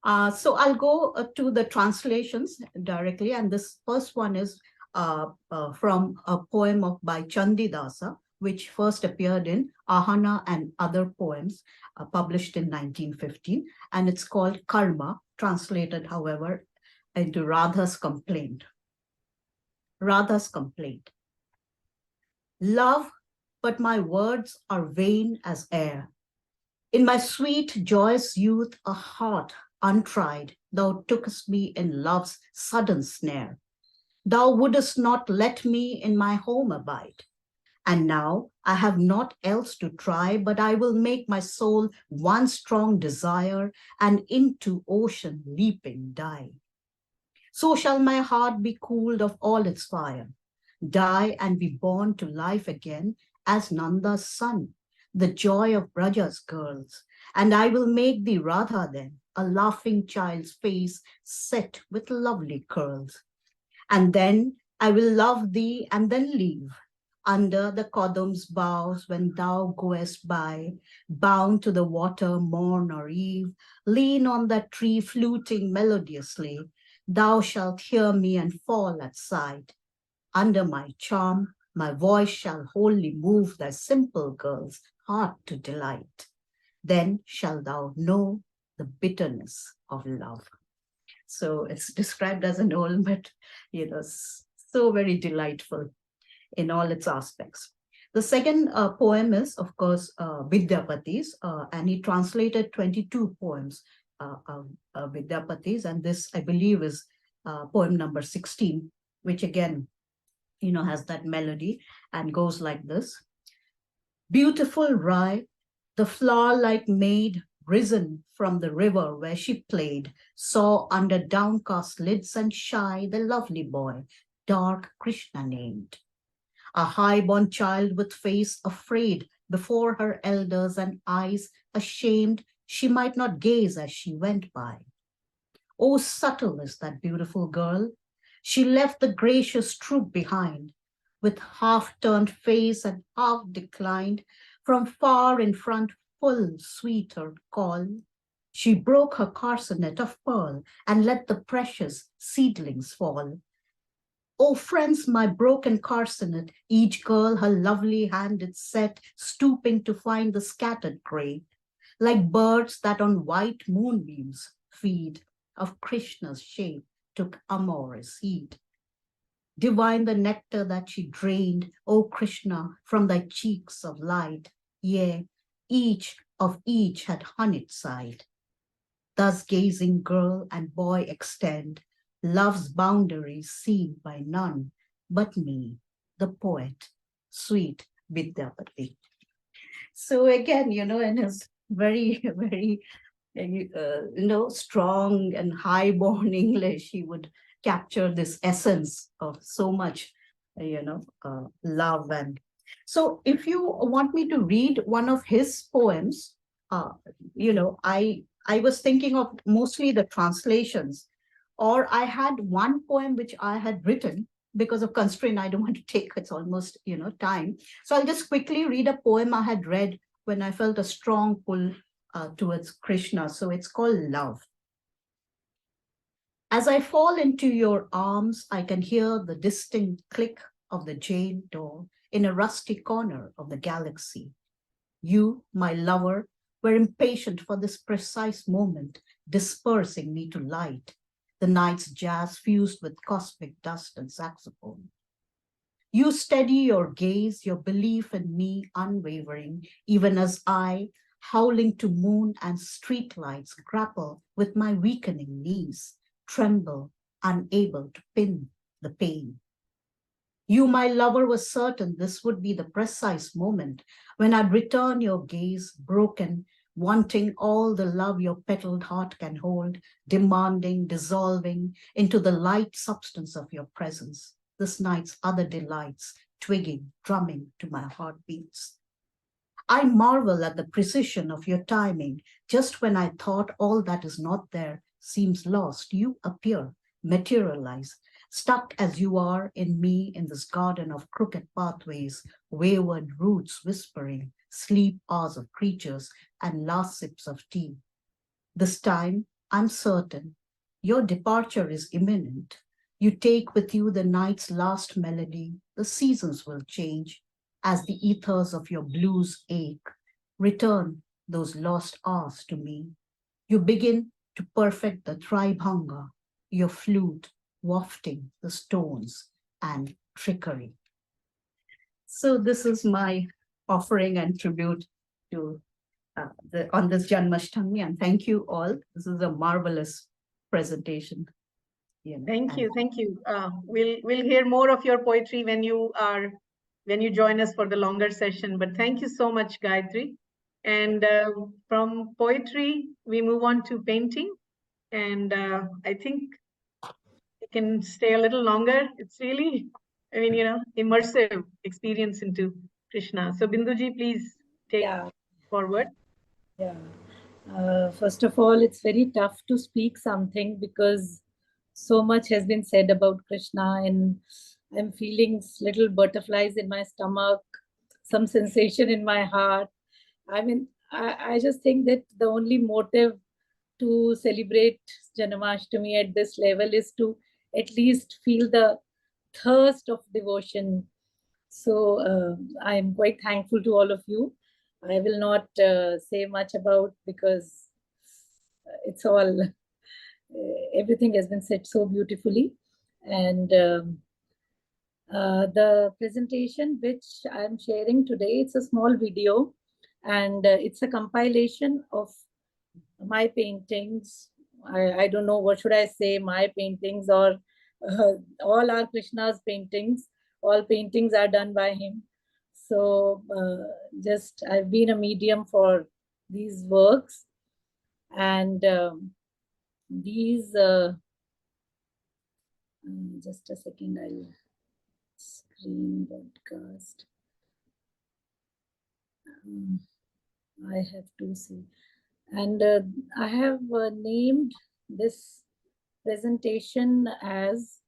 So I'll go to the translations directly. And this first one is from a poem by Chandidasa, which first appeared in Ahana and Other Poems, published in 1915. And it's called Karma, translated, however, into Radha's Complaint. Radha's Complaint. Love, but my words are vain as air. In my sweet, joyous youth, a heart untried, thou tookest me in love's sudden snare. Thou wouldest not let me in my home abide. And now I have naught else to try, but I will make my soul one strong desire, and into ocean leaping die. So shall my heart be cooled of all its fire, die and be born to life again as Nanda's son, the joy of Braja's girls, And I will make thee Radha then, a laughing child's face set with lovely curls. And then I will love thee and then leave under the kodum's boughs when thou goest by, bound to the water morn or eve, lean on that tree fluting melodiously. Thou shalt hear me and fall at sight. Under my charm, my voice shall wholly move thy simple girl's heart to delight. Then shalt thou know the bitterness of love. So it's described as an old, but so very delightful in all its aspects. The second poem is, of course, Vidyapati's, and he translated 22 poems of Vidyapati's, and this, I believe, is poem number 16, which again, has that melody and goes like this. Beautiful rye, the flower-like maid, risen from the river where she played, saw under downcast lids and shy the lovely boy, dark Krishna named. A high-born child with face afraid before her elders and eyes ashamed, she might not gaze as she went by. Oh, subtle is that beautiful girl. She left the gracious troop behind, with half-turned face and half-declined, from far in front full sweeter call. She broke her carcanet of pearl and let the precious seedlings fall. Oh, friends, my broken carcanet, each girl her lovely hand did set, stooping to find the scattered grain, like birds that on white moonbeams feed, of Krishna's shape took amorous heed. Divine the nectar that she drained, O Krishna, from thy cheeks of light, yea, each of each had honeyed side. Thus gazing girl and boy extend love's boundaries seen by none but me, the poet, sweet Vidyapati. So again, in his very, very, strong and high-born English, he would capture this essence of so much, love. And so if you want me to read one of his poems, I was thinking of mostly the translations, or I had one poem which I had written because of constraint. I don't want to take, it's almost, time. So I'll just quickly read a poem I had read when I felt a strong pull towards Krishna. So it's called Love. As I fall into your arms, I can hear the distinct click of the jade door in a rusty corner of the galaxy. You, my lover, were impatient for this precise moment, dispersing me to light, the night's jazz fused with cosmic dust and saxophone. You steady your gaze, your belief in me unwavering, even as I, howling to moon and streetlights, grapple with my weakening knees, tremble, unable to pin the pain. You, my lover, was certain this would be the precise moment when I'd return your gaze, broken, wanting all the love your petaled heart can hold, demanding, dissolving into the light substance of your presence, this night's other delights, twigging, drumming to my heartbeats. I marvel at the precision of your timing. Just when I thought all that is not there seems lost, you appear, materialize, stuck as you are in me in this garden of crooked pathways, wayward roots whispering, sleep hours of creatures, and last sips of tea. This time, I'm certain, your departure is imminent. You take with you the night's last melody. The seasons will change as the ethers of your blues ache. Return those lost hours to me. You begin to perfect the tribhanga, your flute wafting the stones and trickery. So this is my offering and tribute to on this Janmashtami, and thank you all. This is a marvelous presentation. Thank you. We'll hear more of your poetry when you join us for the longer session. But thank you so much, Gayatri. And from poetry, we move on to painting. And I think we can stay a little longer. It's really, immersive experience into Krishna. So Binduji, please take forward. Yeah. First of all, it's very tough to speak something because so much has been said about Krishna, and I'm feeling little butterflies in my stomach, some sensation in my heart. I mean, I just think that the only motive to celebrate Janmashtami at this level is to at least feel the thirst of devotion. So I am quite thankful to all of you. I will not say much about, because it's all, everything has been said so beautifully. And the presentation which I'm sharing today, it's a small video, and it's a compilation of my paintings. I don't know what should I say, my paintings or all are Krishna's paintings. All paintings are done by him. So just I've been a medium for these works, and these just a second, I'll screen broadcast. I have to see. And I have named this presentation as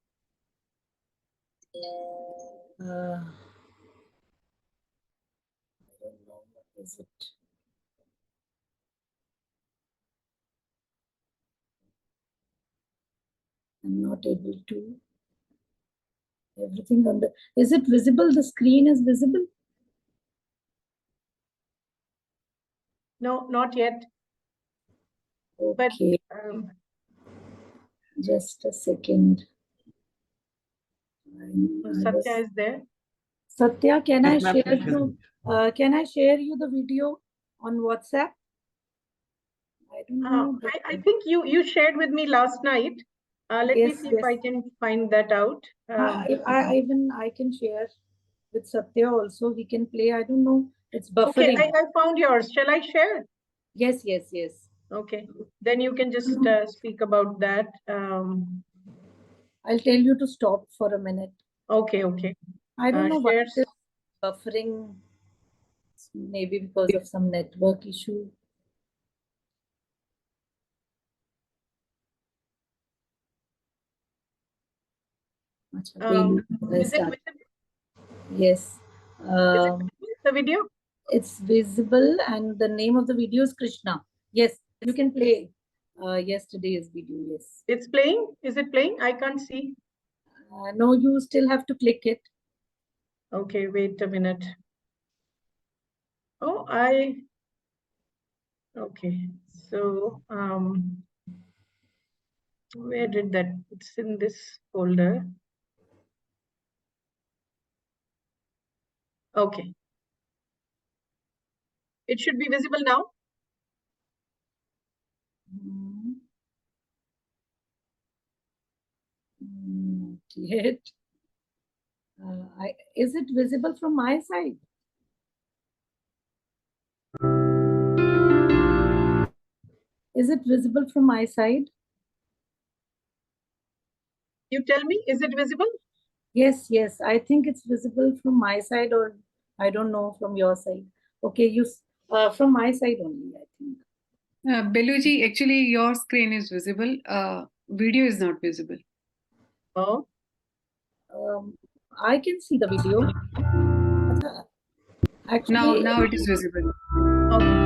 I don't know, what is it? I'm not able to. Everything on the, is it visible? The screen is visible? No, not yet. Okay, But just a second. Satya is there. Satya, can I Yes, ma'am. share you? Can I share you the video on WhatsApp? I don't know. I think you shared with me last night. Let me Yes, see if I yes. can find that out. I can share with Satya also. He can play. I don't know. It's Okay, buffering. I found yours. Shall I share? Yes, yes, yes. Okay, then you can just speak about that. I'll tell you to stop for a minute. Okay, okay. I don't know why Shares. it's buffering. Maybe because of some network issue. Is it visible? Yes. Is it visible, the video? It's visible, and the name of the video is Krishna. Yes, you can play yesterday's video. Yes. It's playing? Is it playing? I can't see. No, you still have to click it. Okay, wait a minute. Oh, okay. So, where did that? It's in this folder. Okay. It should be visible now. Not yet. Is it visible from my side? Is it visible from my side? You tell me, is it visible? Yes, yes. I think it's visible from my side, or I don't know, from your side. Okay, you from my side only, I think. Beluji, actually your screen is visible. Video is not visible. Oh. I can see the video. Actually, Now it is visible. Okay.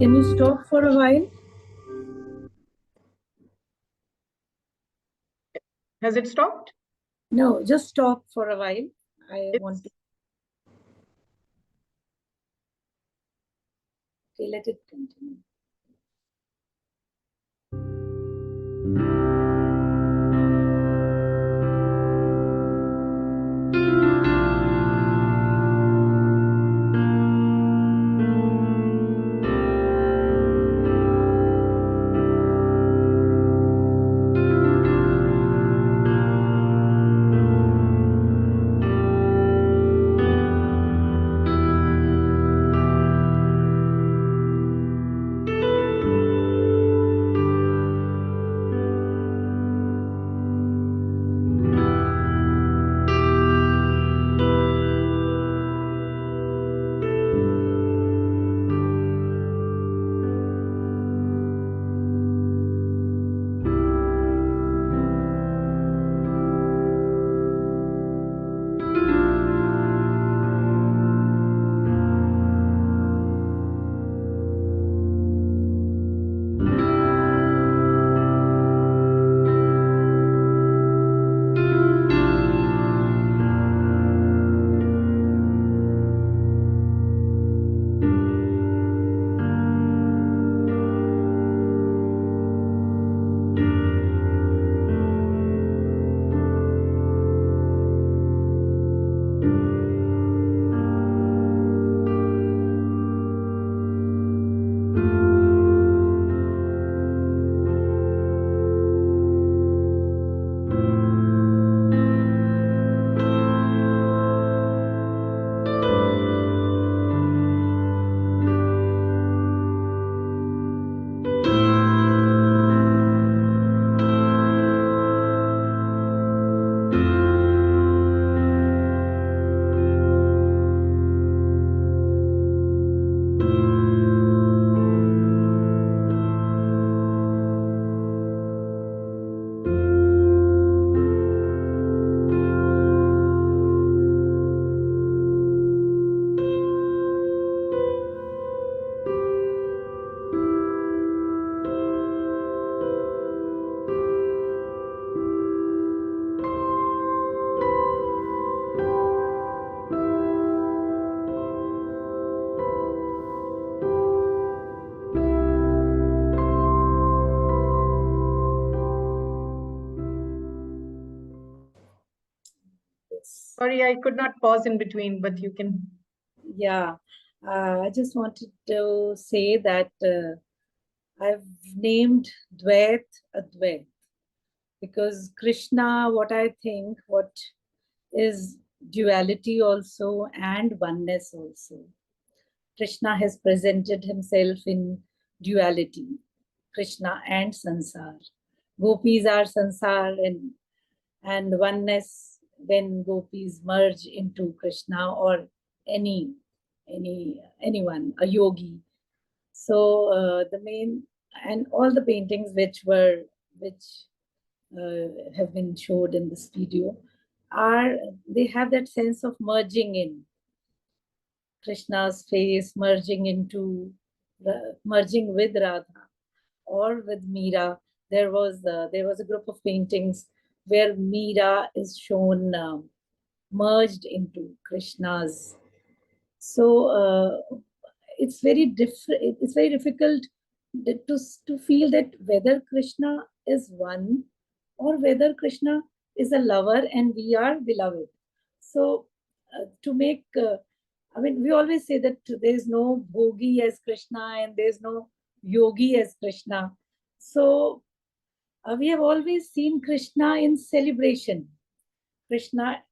Can you stop for a while? Has it stopped? No, just stop for a while. I want to. Okay, let it continue. Sorry, I could not pause in between, but you can. Yeah, I just wanted to say that I've named Dvait Advait because Krishna, what I think, what is duality also and oneness also. Krishna has presented himself in duality, Krishna and Sansar. Gopis are Sansar and oneness when gopis merge into Krishna or anyone, a yogi. So the main and all the paintings which have been showed in this video they have that sense of merging in Krishna's face, merging with Radha or with Meera. There was a group of paintings where Meera is shown merged into Krishna's. So it's very different. It's very difficult to feel that whether Krishna is one or whether Krishna is a lover and we are beloved. So to make, we always say that there is no bhogi as Krishna and there is no yogi as Krishna. So we have always seen Krishna in celebration. Krishna,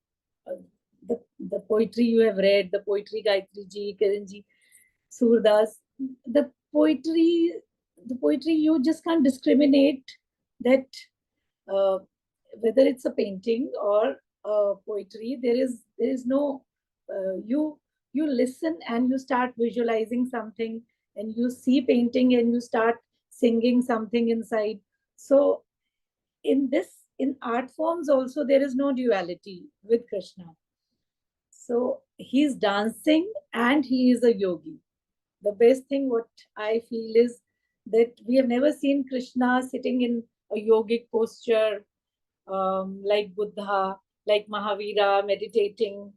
the poetry you have read, the poetry Gayatri Ji, Karan Ji, Surdas, the poetry you just can't discriminate that whether it's a painting or poetry. There is no you listen and you start visualizing something and you see painting and you start singing something inside. So in art forms also there is no duality with Krishna. So he's dancing and he is a yogi. The best thing what I feel is that we have never seen Krishna sitting in a yogic posture like Buddha, like Mahavira meditating.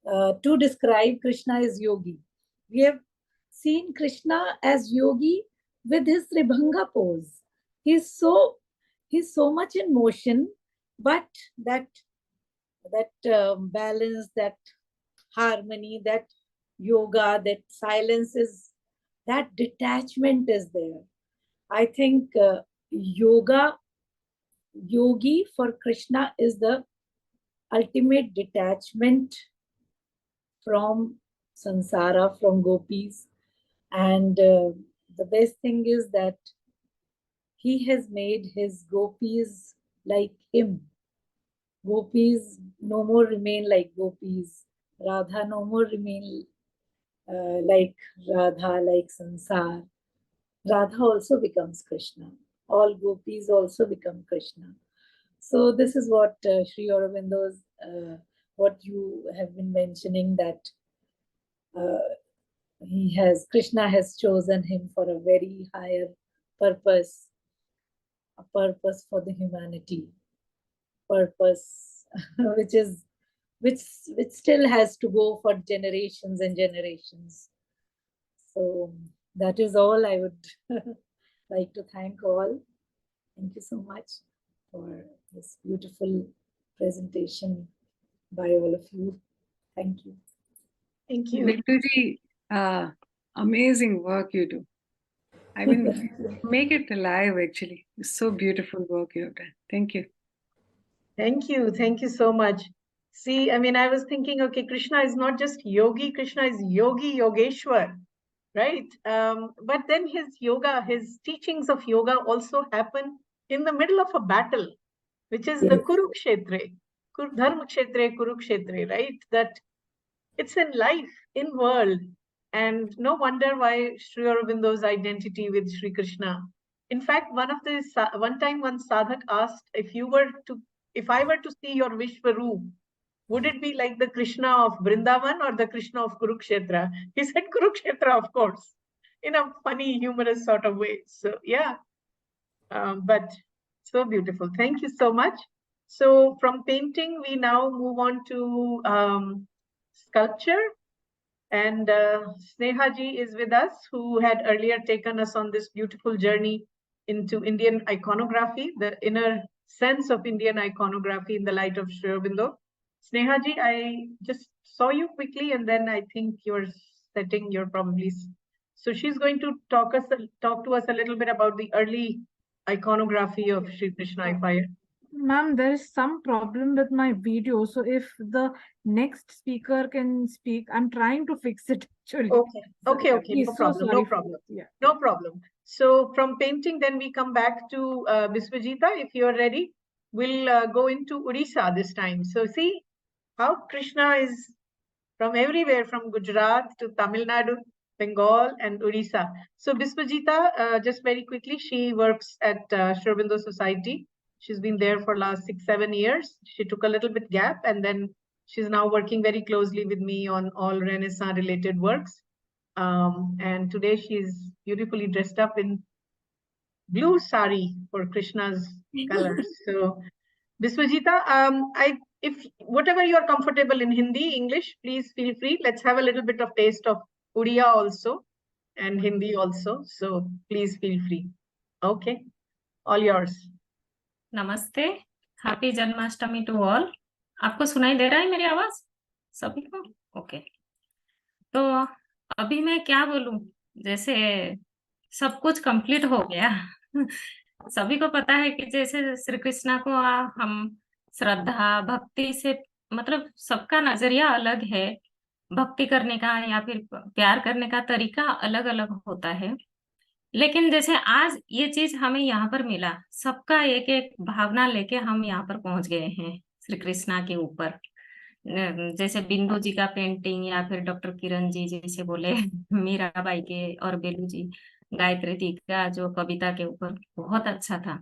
To describe Krishna as yogi, we have seen Krishna as yogi with his Tribhanga pose. He's so much in motion, but that balance, that harmony, that yoga, that silence that detachment is there. I think yogi for Krishna is the ultimate detachment from samsara, from gopis. And the best thing is that he has made his gopis like him. Gopis no more remain like gopis. Radha no more remain like Radha, like Sansar. Radha also becomes Krishna. All gopis also become Krishna. So this is what Sri Aurobindo's, what you have been mentioning, that Krishna has chosen him for a very higher purpose, a purpose for the humanity, purpose which still has to go for generations and generations. So that is all I would like to thank all. Thank you so much for this beautiful presentation by all of you. Thank you. Thank you. Binduji, amazing work you do. I mean, make it alive actually. It's so beautiful work you have done. Thank you. Thank you. Thank you so much. See, I was thinking, okay, Krishna is not just yogi, Krishna is yogi, yogeshwar, right? But then his teachings of yoga also happen in the middle of a battle, which is the Kurukshetra, Dharmakshetra, Kurukshetra, right? That it's in life, in world. And no wonder why Sri Aurobindo's identity with Sri Krishna. In fact, one time one sadhak asked, if I were to see your Vishwaroop, would it be like the Krishna of Vrindavan or the Krishna of Kurukshetra? He said Kurukshetra, of course, in a funny, humorous sort of way. So yeah, but so beautiful. Thank you so much. So from painting, we now move on to sculpture. And Snehaji is with us, who had earlier taken us on this beautiful journey into Indian iconography, the inner sense of Indian iconography in the light of Sri Aurobindo. Sneha ji, I just saw you quickly, and then I think you're probably. So she's going to talk to us a little bit about the early iconography of Sri Krishna, if I. Ma'am, there is some problem with my video. So if the next speaker can speak, I'm trying to fix it actually. Okay, okay, okay, Please, no so problem, sorry no for problem. that. Yeah. No problem. So from painting, then we come back to Biswajita. If you're ready, we'll go into Odisha this time. So see how Krishna is from everywhere, from Gujarat to Tamil Nadu, Bengal, and Odisha. So Biswajita, just very quickly, she works at Sri Aurobindo Society. She's been there for last 6-7 years. She took a little bit gap, and then she's now working very closely with me on all Renaissance related works. And today she's beautifully dressed up in blue sari for Krishna's colors. So Biswajita, if whatever you are comfortable in Hindi, English, please feel free. Let's have a little bit of taste of Odia also and Hindi also. So please feel free. Okay, all yours. नमस्ते, happy Janmashtami to all. आपको सुनाई दे रहा है मेरी आवाज सभी को? Okay, तो अभी मैं क्या बोलूं, जैसे सब कुछ कंप्लीट हो गया। सभी को पता है कि जैसे श्री कृष्णा को हम श्रद्धा भक्ति से, मतलब सबका नजरिया अलग है, भक्ति करने का या फिर प्यार करने का तरीका अलग अलग होता है। लेकिन जैसे आज ये चीज हमें यहाँ पर मिला, सबका एक एक भावना लेके हम यहाँ पर पहुंच गए हैं श्री कृष्णा के ऊपर। जैसे बिंदु जी का पेंटिंग या फिर डॉक्टर किरण जी जैसे बोले मीराबाई के, और बेलू जी गायत्री दी का जो कविता के ऊपर बहुत अच्छा था।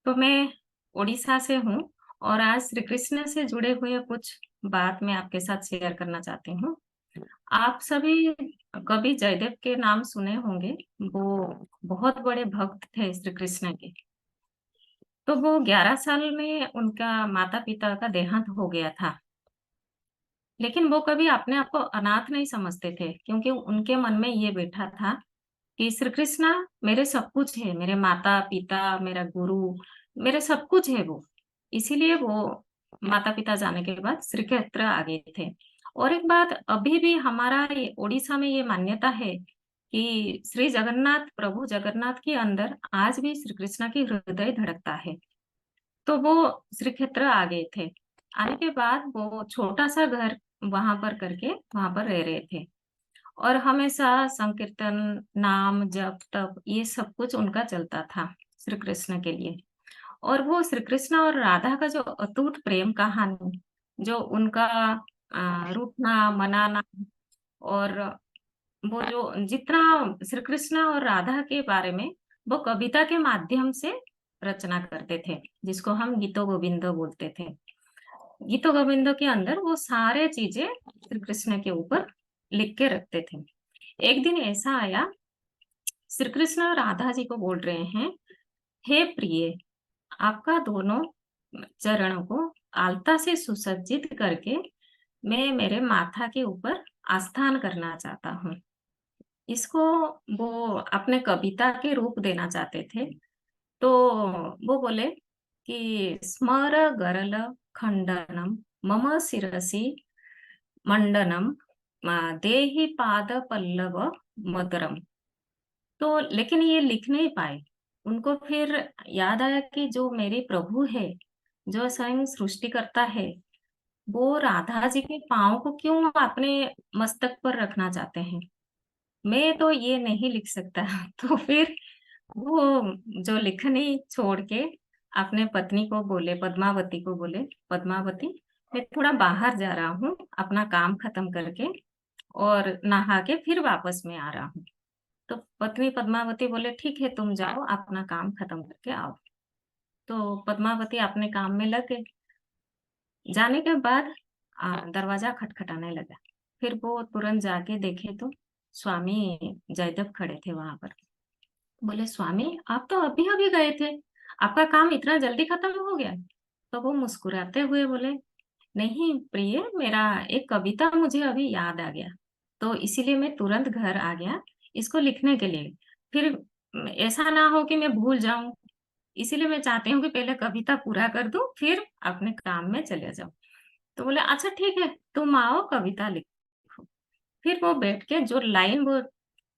तो मैं उड़ीसा से हूँ और आज श्री कृष्ण से जुड़े हुए कुछ बात मैं आपके साथ शेयर करना चाहती हूँ। आप सभी कभी जयदेव के नाम सुने होंगे, वो बहुत बड़े भक्त थे श्री कृष्ण के। तो वो 11 साल में उनका माता पिता का देहांत हो गया था, लेकिन वो कभी अपने आप को अनाथ नहीं समझते थे, क्योंकि उनके मन में ये बैठा था कि श्री कृष्णा मेरे सब कुछ है, मेरे माता पिता, मेरा गुरु, मेरे सब कुछ है वो। इसीलिए वो माता पिता जाने के बाद श्री क्षेत्र आ गए थे। और एक बात अभी भी हमारा ये उड़ीसा में ये मान्यता है कि श्री जगन्नाथ, प्रभु जगन्नाथ के अंदर आज भी श्री कृष्णा की हृदय धड़कता है। तो वो श्री क्षेत्र आ गए थे। आने के बाद वो छोटा सा घर वहां पर करके वहां पर रह रहे थे, और हमेशा संकीर्तन, नाम, जप, तप ये सब कुछ उनका चलता था श्री कृष्ण के लिए। और वो श्री कृष्ण और राधा का जो अटूट प्रेम कहानी, जो उनका रूठना मनाना, और वो जो जितना श्री कृष्ण और राधा के बारे में वो कविता के माध्यम से रचना करते थे, जिसको हम गीतो गोविंदो बोलते थे। गीतो गोविंदो के अंदर वो सारे चीजें श्री कृष्ण के ऊपर लिख के रखते थे। एक दिन ऐसा आया, श्री कृष्ण राधा जी को बोल रहे हैं, हे प्रिय, आपका दोनों चरणों को आलता से सुसज्जित करके मैं मेरे माथा के ऊपर आस्थान करना चाहता हूँ। इसको वो अपने कविता के रूप देना चाहते थे। तो वो बोले कि स्मर गरल खंडनम मम शिरसि मंडनम देहि पाद पल्लव मदरम। तो लेकिन ये लिख नहीं पाए। उनको फिर याद आया कि जो मेरे प्रभु है, जो स्वयं सृष्टि करता है, वो राधा जी के पाँव को क्यों अपने मस्तक पर रखना चाहते हैं। मैं तो ये नहीं लिख सकता। तो फिर वो जो लिखनी छोड़ के अपने पत्नी को बोले, पद्मावती को बोले, पद्मावती मैं थोड़ा बाहर जा रहा हूँ अपना काम खत्म करके, और नहा के फिर वापस में आ रहा हूँ। तो पत्नी पद्मावती बोले ठीक है, तुम जाओ अपना काम खत्म करके आओ। तो पद्मावती अपने काम में लग गए। जाने के बाद दरवाजा खटखटाने लगा। फिर वो तुरंत जाके देखे तो स्वामी जयदेव खड़े थे वहां पर। बोले स्वामी आप तो अभी अभी गए थे, आपका काम इतना जल्दी खत्म हो गया? तो वो मुस्कुराते हुए बोले नहीं प्रिय, मेरा एक कविता मुझे अभी याद आ गया, तो इसीलिए मैं तुरंत घर आ गया इसको लिखने के लिए। फिर ऐसा ना हो कि मैं भूल जाऊं, इसीलिए मैं चाहती हूँ कि पहले कविता पूरा कर दूं, फिर अपने काम में चले जाऊं। तो बोले अच्छा ठीक है, तुम आओ कविता लिखो। फिर वो बैठ के जो लाइन वो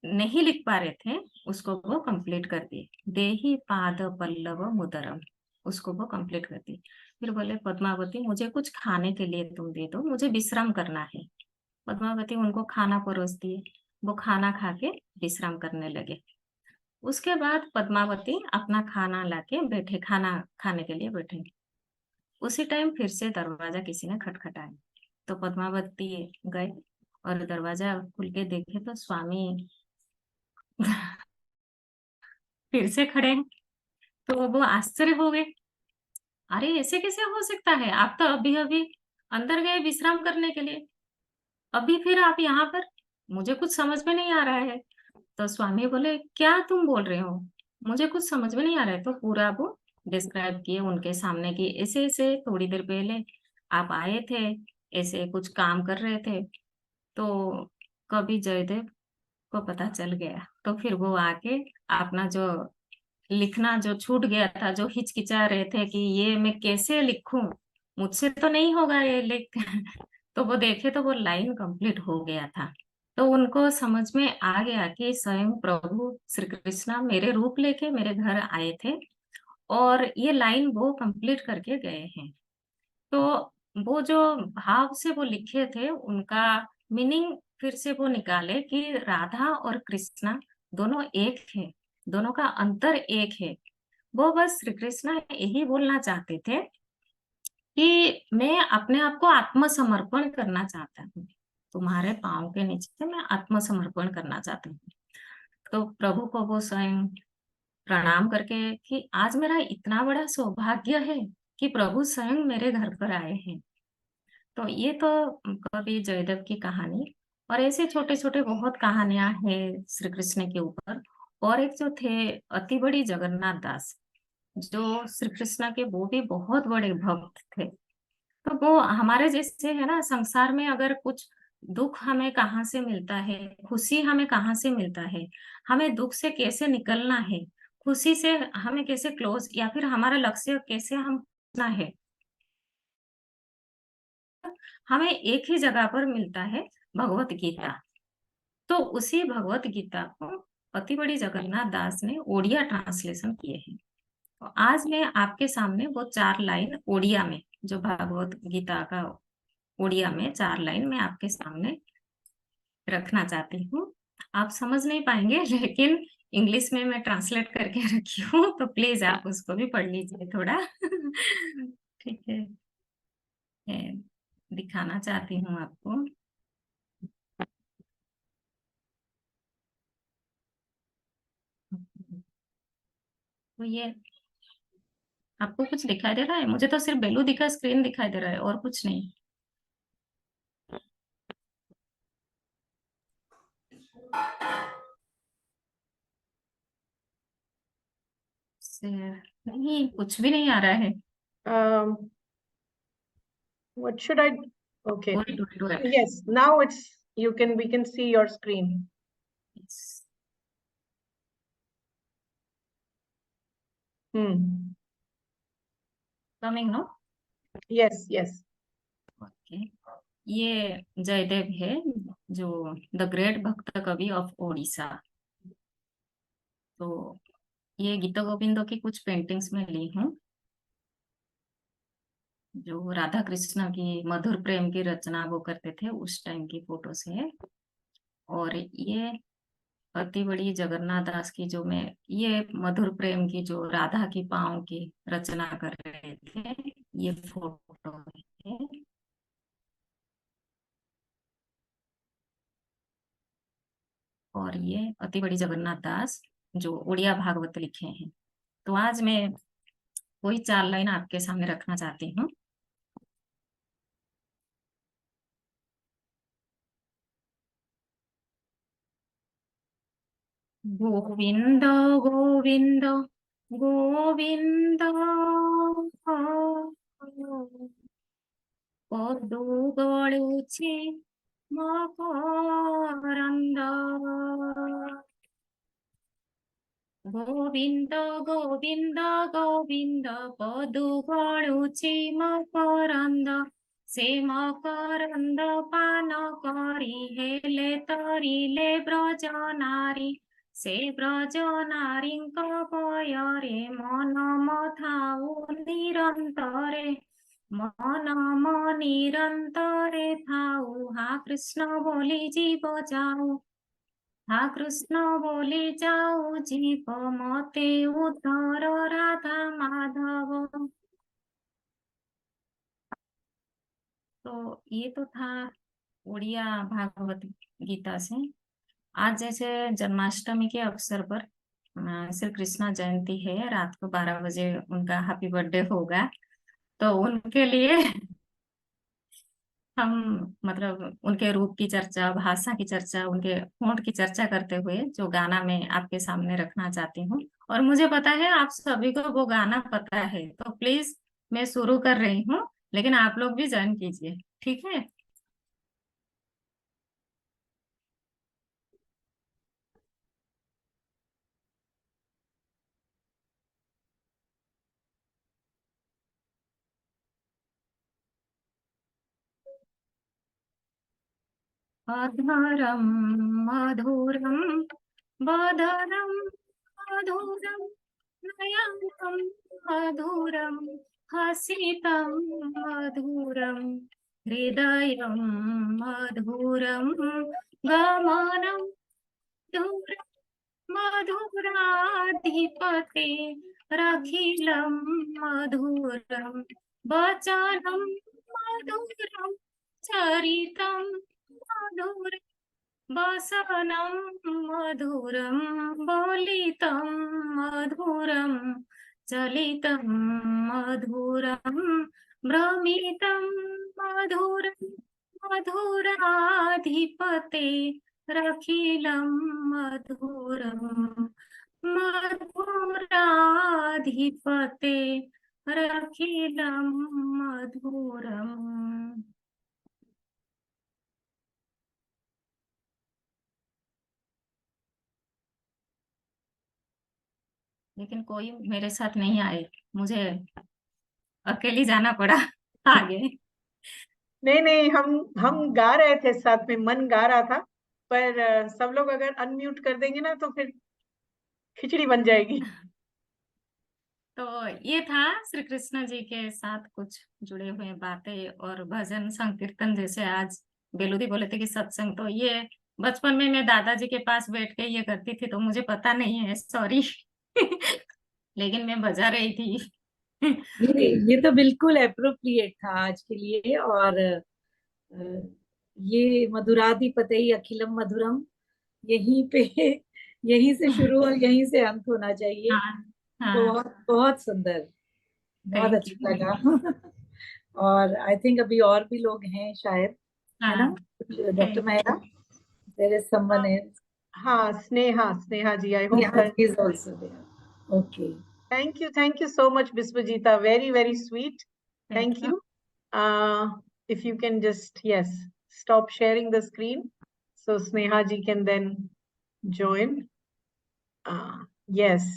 नहीं लिख पा रहे थे उसको वो कंप्लीट कर दिए। देहि पाद पल्लव मुदरम, उसको वो कंप्लीट कर दिए। फिर बोले पद्मावती मुझे कुछ खाने के लिए तुम दे दो, मुझे विश्राम करना है। पद्मावती उनको खाना परोस दिए, वो खाना खा के विश्राम करने लगे। उसके बाद पद्मावती अपना खाना लाके बैठे, खाना खाने के लिए बैठे। उसी टाइम फिर से दरवाजा किसी ने खटखटाया, तो पद्मावती गए और दरवाजा खुल के देखे तो स्वामी फिर से खड़े हैं। तो वो आश्चर्य हो गए, अरे ऐसे कैसे हो सकता है, आप तो अभी अभी अंदर गए विश्राम करने के लिए, अभी फिर आप यहाँ पर, मुझे कुछ समझ में नहीं आ रहा है। तो स्वामी बोले क्या तुम बोल रहे हो, मुझे कुछ समझ में नहीं आ रहा है। तो पूरा वो डिस्क्राइब किए उनके सामने कि ऐसे ऐसे थोड़ी देर पहले आप आए थे, ऐसे कुछ काम कर रहे थे, तो कभी जयदेव को पता चल गया, तो फिर वो आके अपना जो लिखना जो छूट गया था, जो हिचकिचा रहे थे कि ये मैं कैसे लिखूं, मुझसे तो नहीं होगा ये लिख तो वो देखे तो वो लाइन कंप्लीट हो गया था। तो उनको समझ में आ गया कि स्वयं प्रभु श्री कृष्ण मेरे रूप लेके मेरे घर आए थे और ये लाइन वो कंप्लीट करके गए हैं। तो वो जो भाव से वो लिखे थे उनका मीनिंग फिर से वो निकाले कि राधा और कृष्णा दोनों एक है, दोनों का अंतर एक है। वो बस श्री कृष्ण यही बोलना चाहते थे कि मैं अपने आप को आत्मसमर्पण करना चाहता हूँ, तुम्हारे पाँव के नीचे मैं आत्मसमर्पण करना चाहता हूँ। तो प्रभु को वो स्वयं प्रणाम करके कि आज मेरा इतना बड़ा सौभाग्य है कि प्रभु स्वयं मेरे घर पर आए हैं। तो ये तो कवि जयदेव की कहानी, और ऐसे छोटे छोटे बहुत कहानियां हैं श्री कृष्ण के ऊपर। और एक जो थे अति बड़ी जगन्नाथ दास, जो श्री कृष्ण के वो भी बहुत बड़े भक्त थे। तो वो हमारे जैसे है ना, संसार में अगर कुछ दुख हमें कहाँ से मिलता है, खुशी हमें कहाँ से मिलता है, हमें दुख से कैसे निकलना है, खुशी से हमें कैसे क्लोज, या फिर हमारा लक्ष्य कैसे हम है, हमें एक ही जगह पर मिलता है, भगवत गीता। तो उसी भगवत गीता को अति बड़ी जगन्नाथ दास ने ओडिया ट्रांसलेशन किए हैं। तो आज मैं आपके सामने वो 4 लाइन ओडिया में, जो भगवत गीता का ओडिया में 4 लाइन मैं आपके सामने रखना चाहती हूँ। आप समझ नहीं पाएंगे लेकिन इंग्लिश में मैं ट्रांसलेट करके रखी हूँ, तो प्लीज आप उसको भी पढ़ लीजिए थोड़ा ठीक है, मैं दिखाना चाहती हूँ आपको। तो ये आपको कुछ दिखाई दे रहा है? मुझे तो सिर्फ बेलू दिखा, स्क्रीन दिखाई दे रहा है और कुछ नहीं। नहीं, कुछ भी नहीं आ रहा है। What should I? Okay. Do it. Yes, now we can see your screen. Yes. Coming, no? Yes. Okay. ये जयदेव है, जो द ग्रेट भक्त कवि ऑफ ओडिशा। तो ये गीता गोविंदो की कुछ पेंटिंग्स में ली हूँ, जो राधा कृष्ण की मधुर प्रेम की रचना वो करते थे उस टाइम की फोटोस है। और ये अति बड़ी जगन्नाथ दास की, जो मैं ये मधुर प्रेम की जो राधा की पाँव की रचना कर रहे थे, ये फोटो है। और ये अति बड़ी जगन्नाथ दास जो उड़िया भागवत लिखे हैं। तो आज मैं वही 4 लाइन आपके सामने रखना चाहती हूँ। गोविंद गोविंद गोविंद पदु गळुछि मकरंद। गोविंद गोविंद गोविंद पदु गळुछि मकरंद। से मकरंद पान करी हेले तरिले ब्रज नारी से ब्रज नारीଙ୍କ ପୟରେ ମନ ମଥାଉ ନିରନ୍ତରେ ମନ ନିରନ୍ତରେ ଥାଉ हा कृष्ण बोली जीव जाऊ हा कृष्ण बोली जाऊ जीव मते उतर राधा माधव। तो ये तो था उड़िया भागवत गीता से। आज जैसे जन्माष्टमी के अवसर पर श्री कृष्ण जयंती है, रात को 12 बजे उनका हैप्पी बर्थडे होगा, तो उनके लिए हम मतलब उनके रूप की चर्चा, भाषा की चर्चा, उनके होंठ की चर्चा करते हुए जो गाना मैं आपके सामने रखना चाहती हूँ, और मुझे पता है आप सभी को वो गाना पता है, तो प्लीज मैं शुरू कर रही हूँ, लेकिन आप लोग भी ज्वाइन कीजिए, ठीक है। अधरम मधुरम बदरम मधुरम नयनम मधुरम हसितम मधुरम हृदयम मधुरम गमनम मधुरम मधुराधिपते रखिलम मधुरम वचनम मधुरम चरितम मधुरम वसनं मधुरं बोलितं मधुरं चलितं मधुरं भ्रमितं मधुरं मधुराधिपते रखिलं मधुरं मधुराधिपते रखिलं मधुरम्। लेकिन कोई मेरे साथ नहीं आए, मुझे अकेली जाना पड़ा आगे। नहीं, हम गा रहे थे साथ में, मन गा रहा था, पर सब लोग अगर अनम्यूट कर देंगे ना तो फिर खिचड़ी बन जाएगी। तो ये था श्री कृष्ण जी के साथ कुछ जुड़े हुए बातें और भजन संकीर्तन, जैसे आज बेलूदी बोले थे कि सत्संग, तो ये बचपन में मैं दादाजी के पास बैठ के ये करती थी, तो मुझे पता नहीं है, सॉरी। लेकिन मैं बजा रही थी। ये तो बिल्कुल अप्रोप्रिएट था आज के लिए। और ये मधुराधिपते अखिलम मधुरम यहीं पे यहीं से शुरू और यहीं से अंत होना चाहिए। हाँ, हाँ, बहुत बहुत सुंदर, बहुत थैंक अच्छा यू। लगा। और आई थिंक अभी और भी लोग हैं शायद, है ना डॉक्टर महिला? There is someone else. हाँ, Sneha ji, I hope Yeah, she is also there. Okay. Thank you so much, Biswajita. Very, very sweet. Thank you. If you can just, yes, stop sharing the screen so Sneha ji can then join. Yes.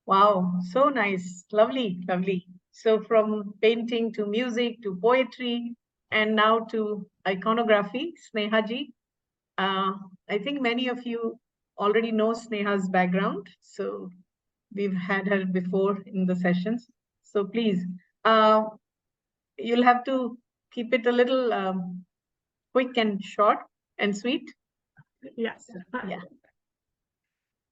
Wow, so nice. Lovely, lovely. So from painting to music to poetry and now to iconography, Sneha ji. I think many of you already know Sneha's background. So we've had her before in the sessions. So please, you'll have to keep it a little quick and short and sweet. Yeah. Yeah.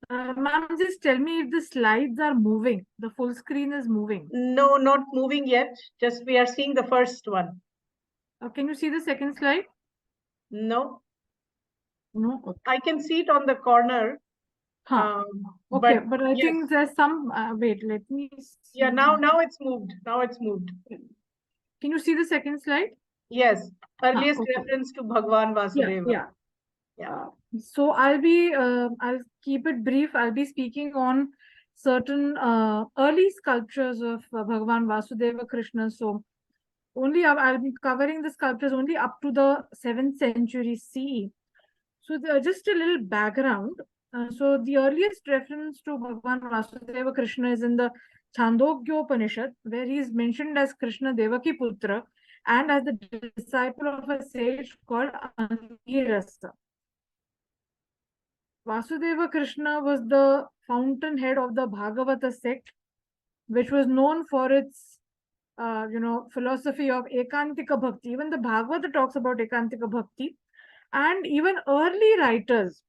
Ma'am, just tell me if the slides are moving. The full screen is moving. No, not moving yet. Just we are seeing the first one. Can you see the second slide? No. No. Okay. I can see it on the corner. Okay, but I yes. think there's some. Wait, let me see. Yeah, now it's moved. Now it's moved. Can you see the second slide? Yes. Earliest okay. reference to Bhagwan Vasudeva. Yeah. So I'll keep it brief. I'll be speaking on certain early sculptures of Bhagwan Vasudeva Krishna. So I'll be covering the sculptures only up to the 7th century CE. So just a little background. So the earliest reference to Bhagwan Vasudeva Krishna is in the Chandogya Upanishad, where he is mentioned as Krishna Devaki Putra, and as the disciple of a sage called Angirasa. Vasudeva Krishna was the fountainhead of the Bhagavata sect, which was known for its philosophy of Ekantika Bhakti. Even the Bhagavata talks about Ekantika Bhakti. And even early writers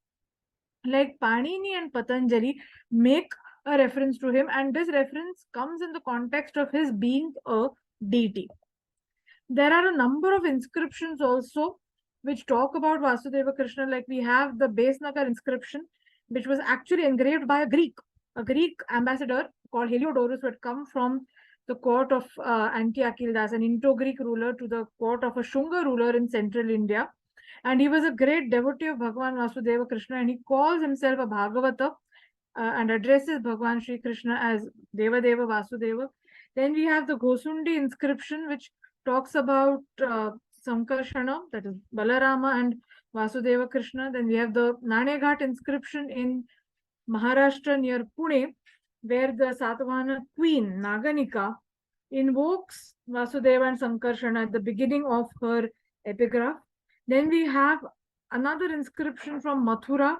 like Panini and Patanjali make a reference to him. And this reference comes in the context of his being a deity. There are a number of inscriptions also which talk about Vasudeva Krishna. Like we have the Besnagar inscription, which was actually engraved by a Greek ambassador called Heliodorus, who had come from the court of Antiochildas, an Indo-Greek ruler, to the court of a Shunga ruler in central India. And he was a great devotee of Bhagavan Vasudeva Krishna, and he calls himself a Bhagavata and addresses Bhagavan Sri Krishna as Deva Deva Vasudeva. Then we have the Gosundi inscription, which talks about Sankarshana, that is Balarama and Vasudeva Krishna. Then we have the Naneghat inscription in Maharashtra near Pune, where the Satavahana queen, Naganika, invokes Vasudeva and Sankarshana at the beginning of her epigraph. Then we have another inscription from Mathura,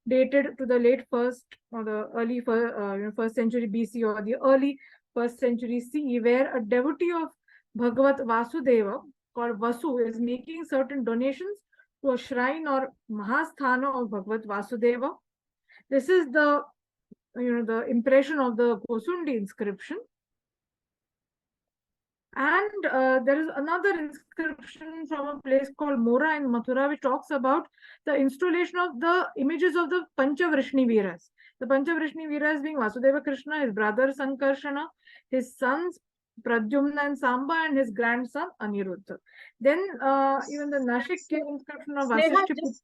dated to the late first or the early first century BC or the early first century CE, where a devotee of Bhagavat Vasudeva called Vasu is making certain donations to a shrine or Mahasthana of Bhagavat Vasudeva. This is the the impression of the Gosundi inscription. And there is another inscription from a place called Mora in Mathura, which talks about the installation of the images of the Panchavrishni Veeras. The Panchavrishni Veeras being Vasudeva Krishna, his brother Sankarshana, his sons Pradyumna and Samba, and his grandson Aniruddha. Then even the Nashik cave inscription of Sneha, Vasishti.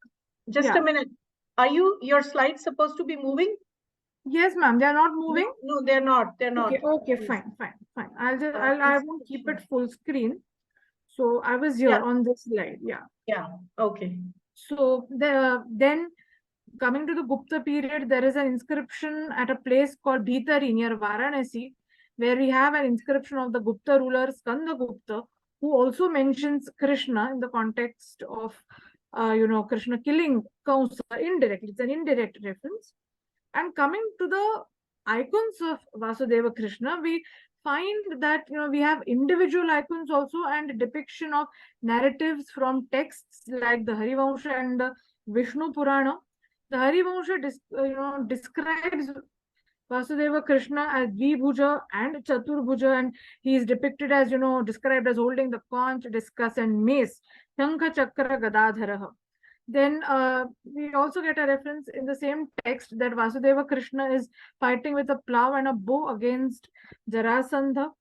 just a minute. Are your slides supposed to be moving? Yes, ma'am. They are not moving. No, they're not. They're not. Okay, fine. I won't keep it full screen. So I was here on this slide. Yeah. Okay. So then coming to the Gupta period, there is an inscription at a place called Bhitari near Varanasi, where we have an inscription of the Gupta ruler Skanda Gupta, who also mentions Krishna in the context of Krishna killing Kamsa indirectly. It's an indirect reference. And coming to the icons of Vasudeva Krishna, we find that we have individual icons also, and depiction of narratives from texts like the Harivansha and the Vishnu Purana. The Harivansha describes Vasudeva Krishna as Dvibhuja and Chaturbhuja, and he is depicted as described as holding the conch, discus, and mace, Shankha Chakra Gadadharaha. Then we also get a reference in the same text that Vasudeva Krishna is fighting with a plow and a bow against Jarasandha.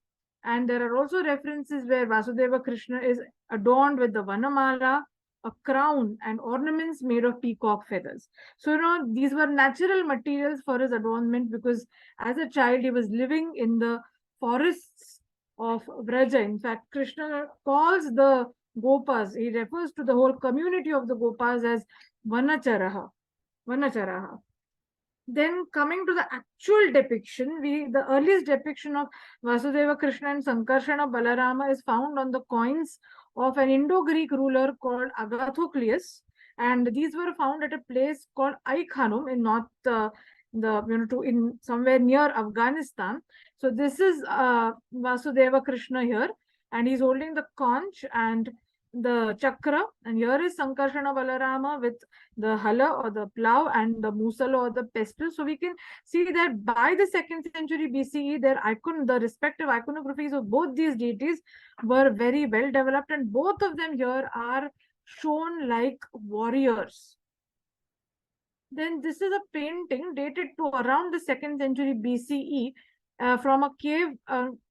And there are also references where Vasudeva Krishna is adorned with the Vanamala, a crown, and ornaments made of peacock feathers. So, these were natural materials for his adornment, because as a child he was living in the forests of Vraja. In fact, Krishna calls the Gopas, he refers to the whole community of the Gopas as Vanacharaha. Then coming to the actual depiction, the earliest depiction of Vasudeva Krishna and Sankarshana Balarama is found on the coins of an Indo-Greek ruler called Agathocles, and these were found at a place called Aikhanum in north in somewhere near Afghanistan. So this is Vasudeva Krishna here, and he's holding the conch and the chakra, and here is Sankarshana Balarama with the hala or the plow and the musala or the pestle. So we can see that by the 2nd century BCE, the respective iconographies of both these deities were very well developed, and both of them here are shown like warriors. Then this is a painting dated to around the 2nd century BCE from a cave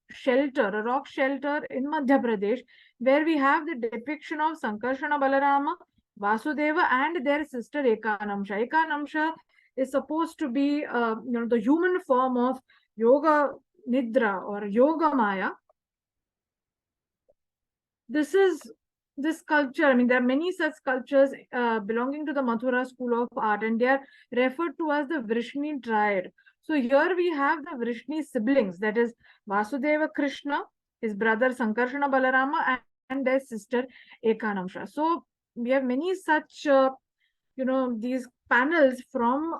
shelter, a rock shelter in Madhya Pradesh, where we have the depiction of Sankarshana Balarama, Vasudeva, and their sister Ekanamsha. Ekanamsha is supposed to be the human form of Yoga Nidra or Yoga Maya. This sculpture, there are many such sculptures belonging to the Mathura school of art, and they are referred to as the Vrishni triad. So here we have the Vrishni siblings, that is Vasudeva Krishna, his brother Sankarshana Balarama, their sister Ekanamsha. So we have many such, these panels from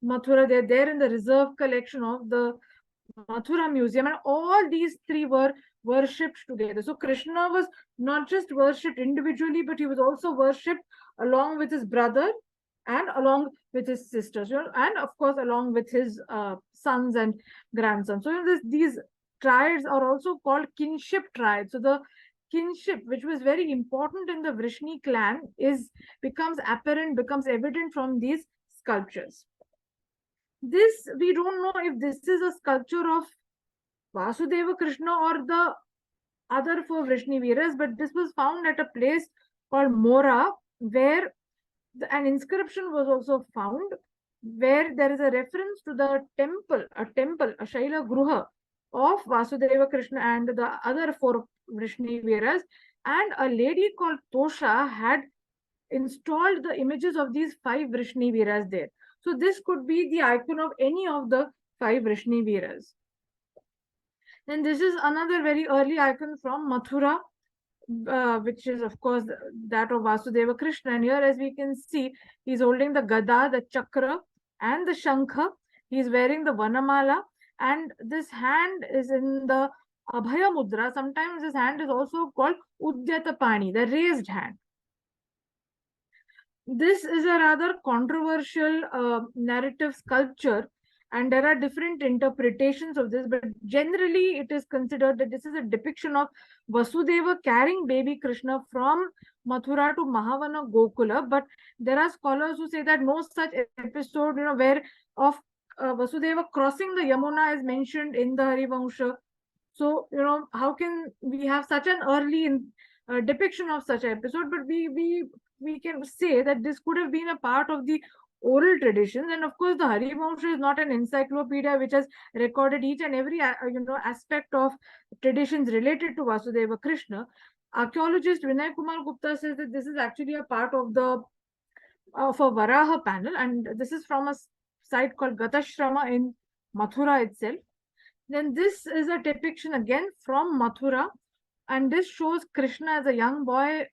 Mathura. They're there in the reserve collection of the Mathura Museum, and all these three were worshipped together. So Krishna was not just worshipped individually, but he was also worshipped along with his brother and along with his sisters, and of course along with his sons and grandsons. So these triads are also called kinship triads. So the kinship, which was very important in the Vrishni clan, becomes evident from these sculptures. This, we don't know if this is a sculpture of Vasudeva Krishna or the other four Vrishni Veeras, but this was found at a place called Mora, where an inscription was also found, where there is a reference to the temple, a Shaila Gruha of Vasudeva Krishna and the other four Vrishni Veeras, and a lady called Tosha had installed the images of these 5 Vrishni Veeras there. So this could be the icon of any of the 5 Vrishni Veeras. Then this is another very early icon from Mathura, which is of course that of Vasudeva Krishna. And here, as we can see, he's holding the Gada, the Chakra, and the Shankha. He's wearing the Vanamala, and this hand is in the Abhaya Mudra. Sometimes this hand is also called Udyata Pani, the raised hand. This is a rather controversial narrative sculpture, and there are different interpretations of this, but generally it is considered that this is a depiction of Vasudeva carrying baby Krishna from Mathura to Mahavana Gokula. But there are scholars who say that no such episode, where of Vasudeva crossing the Yamuna is mentioned in the Harivansha. So, how can we have such an early depiction of such an episode? But we can say that this could have been a part of the oral traditions. And of course, the Harivansha is not an encyclopedia which has recorded each and every aspect of traditions related to Vasudeva Krishna. Archaeologist Vinay Kumar Gupta says that this is actually a part of a Varaha panel, and this is from a site called Gatashrama in Mathura itself. Then this is a depiction again from Mathura, and this shows Krishna as a young boy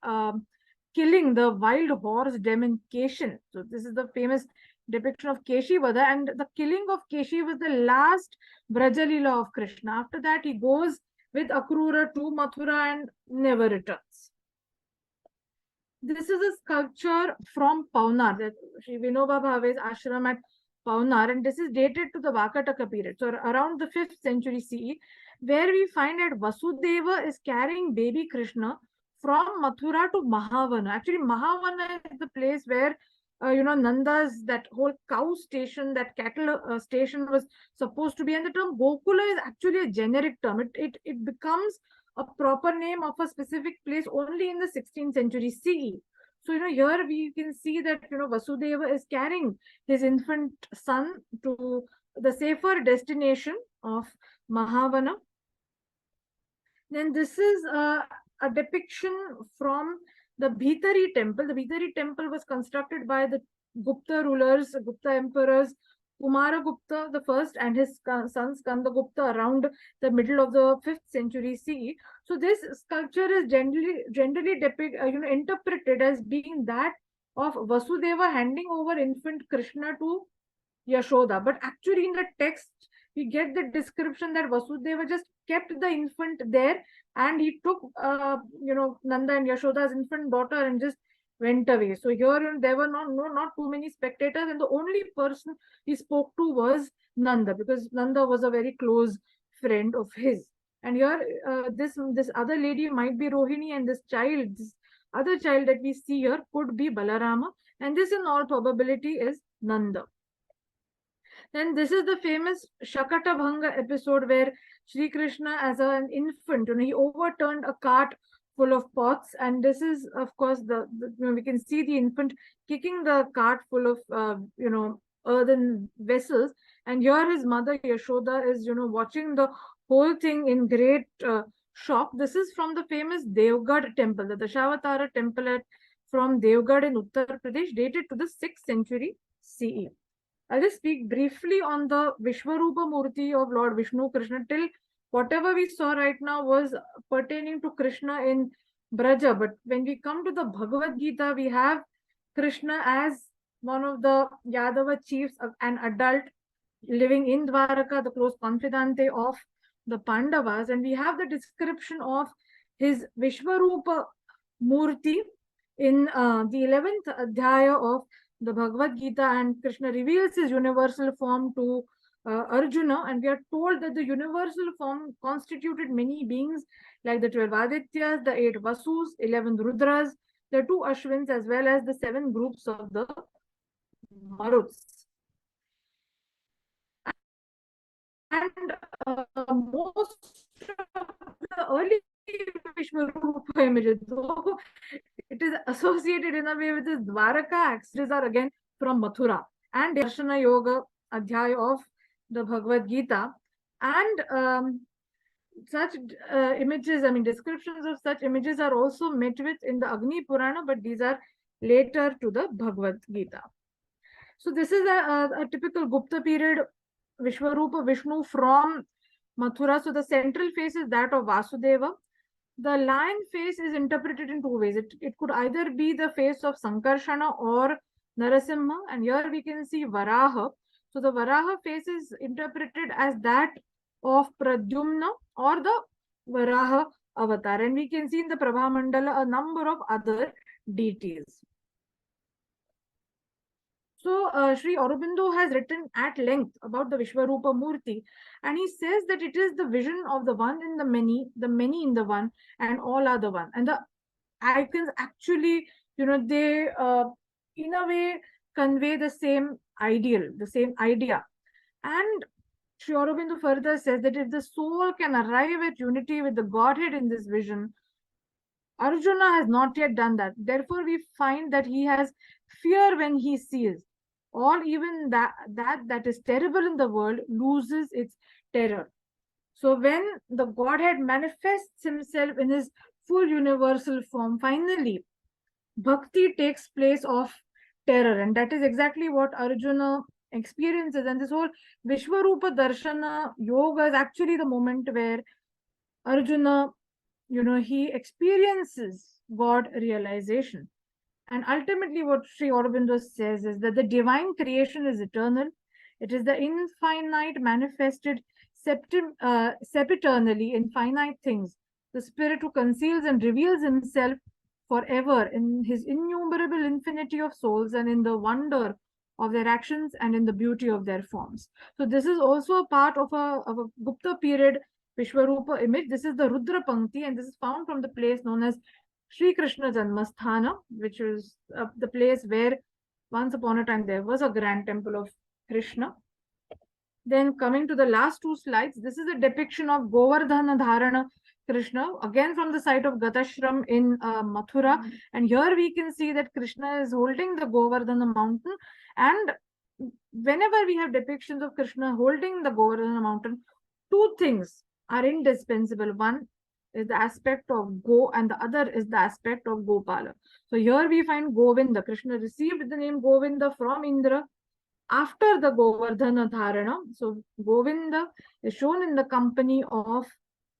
killing the wild horse demon Keshan. So this is the famous depiction of Keshi Vada, and the killing of Keshi was the last Brajalila of Krishna. After that, he goes with Akrura to Mathura and never returns. This is a sculpture from Paunar, that Sri Vinoba Bhave's ashram at Paunar, and this is dated to the Vakataka period, so around the 5th century CE, where we find that Vasudeva is carrying baby Krishna from Mathura to Mahavana. Actually, Mahavana is the place where Nanda's, that whole cow station, that cattle station was supposed to be. And the term Gokula is actually a generic term. It becomes a proper name of a specific place only in the 16th century CE. So, here we can see that, Vasudeva is carrying his infant son to the safer destination of Mahavana. Then this is a depiction from the Bhitari temple. The Bhitari temple was constructed by the Gupta rulers, Gupta emperors, Kumara Gupta the first and his son Skanda Gupta around the middle of the 5th century CE. So this sculpture is generally interpreted as being that of Vasudeva handing over infant Krishna to Yashoda. But actually in the text, we get the description that Vasudeva just kept the infant there, and he took Nanda and Yashoda's infant daughter and just went away. So here there were not too many spectators, and the only person he spoke to was Nanda, because Nanda was a very close friend of his. And here this other lady might be Rohini, and this other child that we see here could be Balarama, and this in all probability is Nanda. Then this is the famous Shakata Bhanga episode where Sri Krishna as an infant, he overturned a cart full of pots, and this is of course we can see the infant kicking the cart full of earthen vessels, and here his mother Yashoda is watching the whole thing in great shock. This is from the famous Devgad temple, the Dashavatara temple from Devgad in Uttar Pradesh, dated to the 6th century CE. I'll just speak briefly on the Vishwarupa Murti of Lord Vishnu Krishna. Till whatever we saw right now was pertaining to Krishna in Braja. But when we come to the Bhagavad Gita, we have Krishna as one of the Yadava chiefs, an adult living in Dwaraka, the close confidante of the Pandavas. And we have the description of his Vishwarupa Murti in the 11th Adhyaya of the Bhagavad Gita, and Krishna reveals his universal form to Arjuna, and we are told that the universal form constituted many beings like the 12 Adityas, the 8 Vasus, 11 Rudras, the 2 Ashwins, as well as the 7 groups of the Maruts. And most of the early Vishwarupa images, though it is associated in a way with this Dwaraka axes, are again from Mathura and Darshana Yoga Adhyaya of the Bhagavad Gita. And such images, I mean, descriptions of such images are also met with in the Agni Purana, but these are later to the Bhagavad Gita. So this is a typical Gupta period Vishwarupa Vishnu from Mathura. So the central face is that of Vasudeva. The lion face is interpreted in 2 ways. It could either be the face of Sankarshana or Narasimha, and here we can see Varaha. So the Varaha face is interpreted as that of Pradyumna or the Varaha avatar, and we can see in the Prabha Mandala a number of other deities. So Sri Aurobindo has written at length about the Vishwarupa Murti, and he says that it is the vision of the one in the many in the one, and all are the one. And the icons actually, they in a way convey the same ideal, the same idea. And Sri Aurobindo further says that if the soul can arrive at unity with the Godhead in this vision, Arjuna has not yet done that. Therefore, we find that he has fear when he sees, or even that is terrible in the world loses its terror. So when the Godhead manifests himself in his full universal form, finally, bhakti takes place of terror. And that is exactly what Arjuna experiences. And this whole Vishwarupa Darshana Yoga is actually the moment where Arjuna, he experiences God realization. And ultimately, what Sri Aurobindo says is that the divine creation is eternal. It is the infinite manifested sempiternally in finite things, the spirit who conceals and reveals himself forever in his innumerable infinity of souls and in the wonder of their actions and in the beauty of their forms. So this is also a part of a Gupta period Vishwarupa image. This is the Rudra Pankti, and this is found from the place known as Sri Krishna Janmasthana, which is the place where once upon a time there was a grand temple of Krishna. Then coming to the last 2 slides, this is a depiction of Govardhana Dharana Krishna, again from the site of Gatashram in Mathura. And here we can see that Krishna is holding the Govardhana mountain. And whenever we have depictions of Krishna holding the Govardhana mountain, 2 things are indispensable. One is the aspect of Go, and the other is the aspect of Gopala. So here we find Govinda. Krishna received the name Govinda from Indra after the Govardhana Dharana. So Govinda is shown in the company of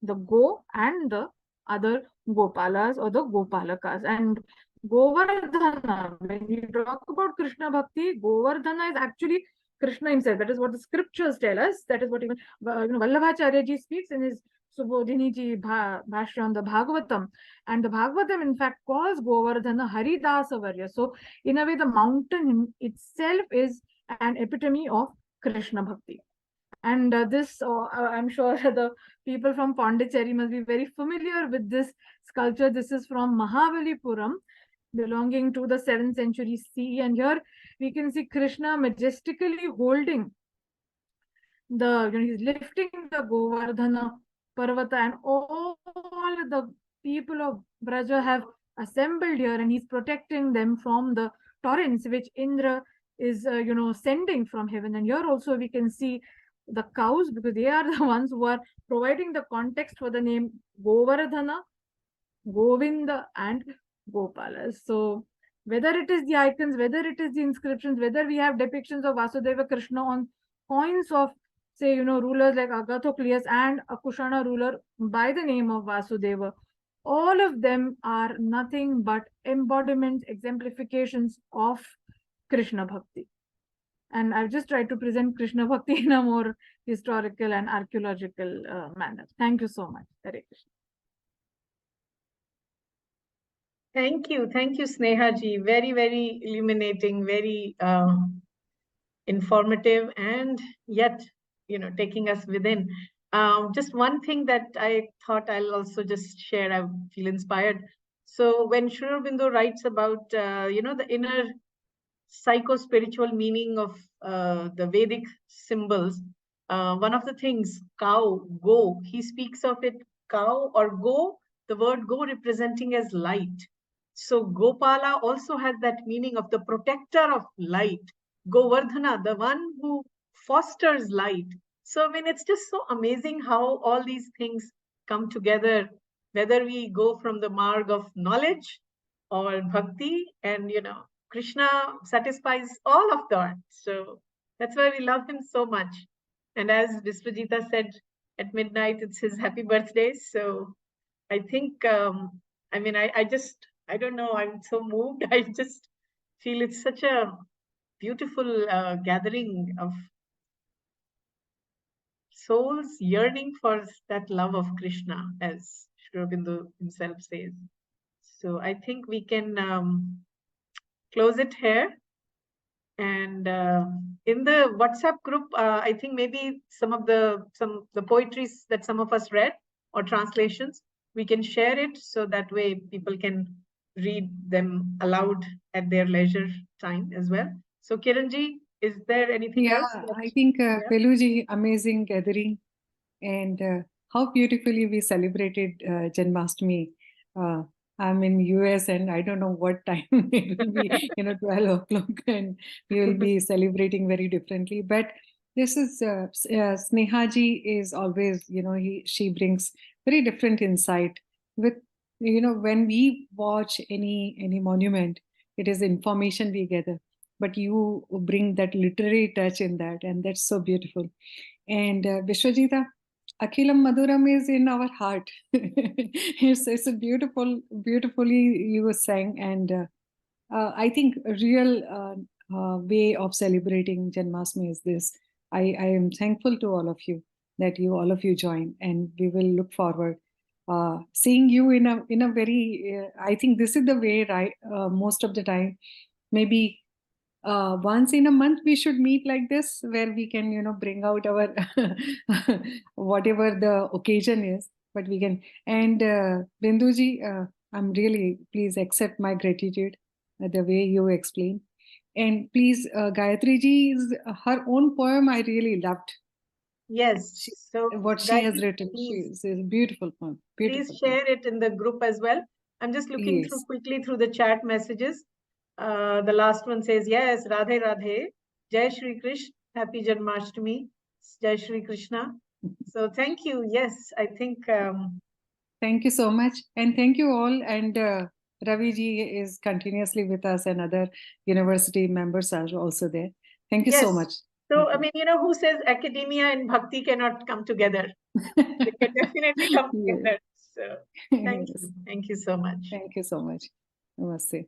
the Go and the other Gopalas or the Gopalakas. And Govardhana, when we talk about Krishna Bhakti, Govardhana is actually Krishna himself. That is what the scriptures tell us. That is what even Vallabhacharya ji speaks in his Subodhini ji Bhashya on the Bhagavatam. And the Bhagavatam, in fact, calls Govardhana Haridasa Varya. So, in a way, the mountain itself is an epitome of Krishna Bhakti. And this, I'm sure the people from Pondicherry must be very familiar with this sculpture. This is from Mahabalipuram, belonging to the 7th century CE. And here we can see Krishna majestically holding he's lifting the Govardhana Parvata, and all the people of Braja have assembled here, and he's protecting them from the torrents which Indra is, sending from heaven. And here also we can see the cows, because they are the ones who are providing the context for the name Govardhana, Govinda, and Gopala. So whether it is the icons, whether it is the inscriptions, whether we have depictions of Vasudeva Krishna on coins of, say, rulers like Agathocles and a Kushana ruler by the name of Vasudeva, all of them are nothing but embodiment, exemplifications of Krishna Bhakti. And I've just tried to present Krishna Bhakti in a more historical and archaeological manner. Thank you so much. Hare Krishna. Thank you, Sneha ji. Very, very illuminating, very informative, and yet, taking us within. Just one thing that I thought I'll also just share. I feel inspired. So when Sri Aurobindo writes about, the inner psycho-spiritual meaning of the Vedic symbols, one of the things, cow, go, he speaks of it, cow or go, the word go representing as light. So Gopala also has that meaning of the protector of light. Govardhana, the one who fosters light. So, I mean, it's just so amazing how all these things come together, whether we go from the marg of knowledge or bhakti, and, Krishna satisfies all of that. So that's why we love him so much. And as Viswajita said, at midnight, it's his happy birthday. So I think, I don't know, I'm so moved. I just feel it's such a beautiful gathering of souls yearning for that love of Krishna, as Sri Aurobindo himself says. So I think we can close it here. And in the WhatsApp group, I think maybe some of the poetries that some of us read or translations, we can share it so that way people can read them aloud at their leisure time as well. So Kiranji, is there anything else? I think Veluji, amazing gathering, and how beautifully we celebrated Janmashtami. I'm in US and I don't know what time it will be, 12 o'clock, and we will be celebrating very differently. But this is Snehaji is always, she brings very different insight. With when we watch any monument, it is information we gather, but you bring that literary touch in that, and that's so beautiful. And Vishwajita, Akhilam Madhuram is in our heart. It's a beautifully you sang, and I think a real way of celebrating Janmashtami is this. I am thankful to all of you that all of you join, and we will look forward seeing you in a very. I think this is the way, right? Most of the time, maybe once in a month we should meet like this, where we can bring out our whatever the occasion is, but we can. And Binduji, I'm really, please accept my gratitude the way you explain. And please, Gayatri ji, is her own poem I really loved. Yes, so what she has written, please, she is a beautiful poem. Please share it in the group as well. I'm just looking through quickly through the chat messages. The last one says, yes, Radhe Radhe, Jai Shri Krishna, Happy Janmashtami, Jai Shri Krishna. So thank you. Yes, I think. Thank you so much. And thank you all. And Ravi ji is continuously with us, and other university members are also there. Thank you so much. So, I mean, who says academia and bhakti cannot come together? They can definitely come together. So thank you. Thank you so much. Thank you so much. Namaste.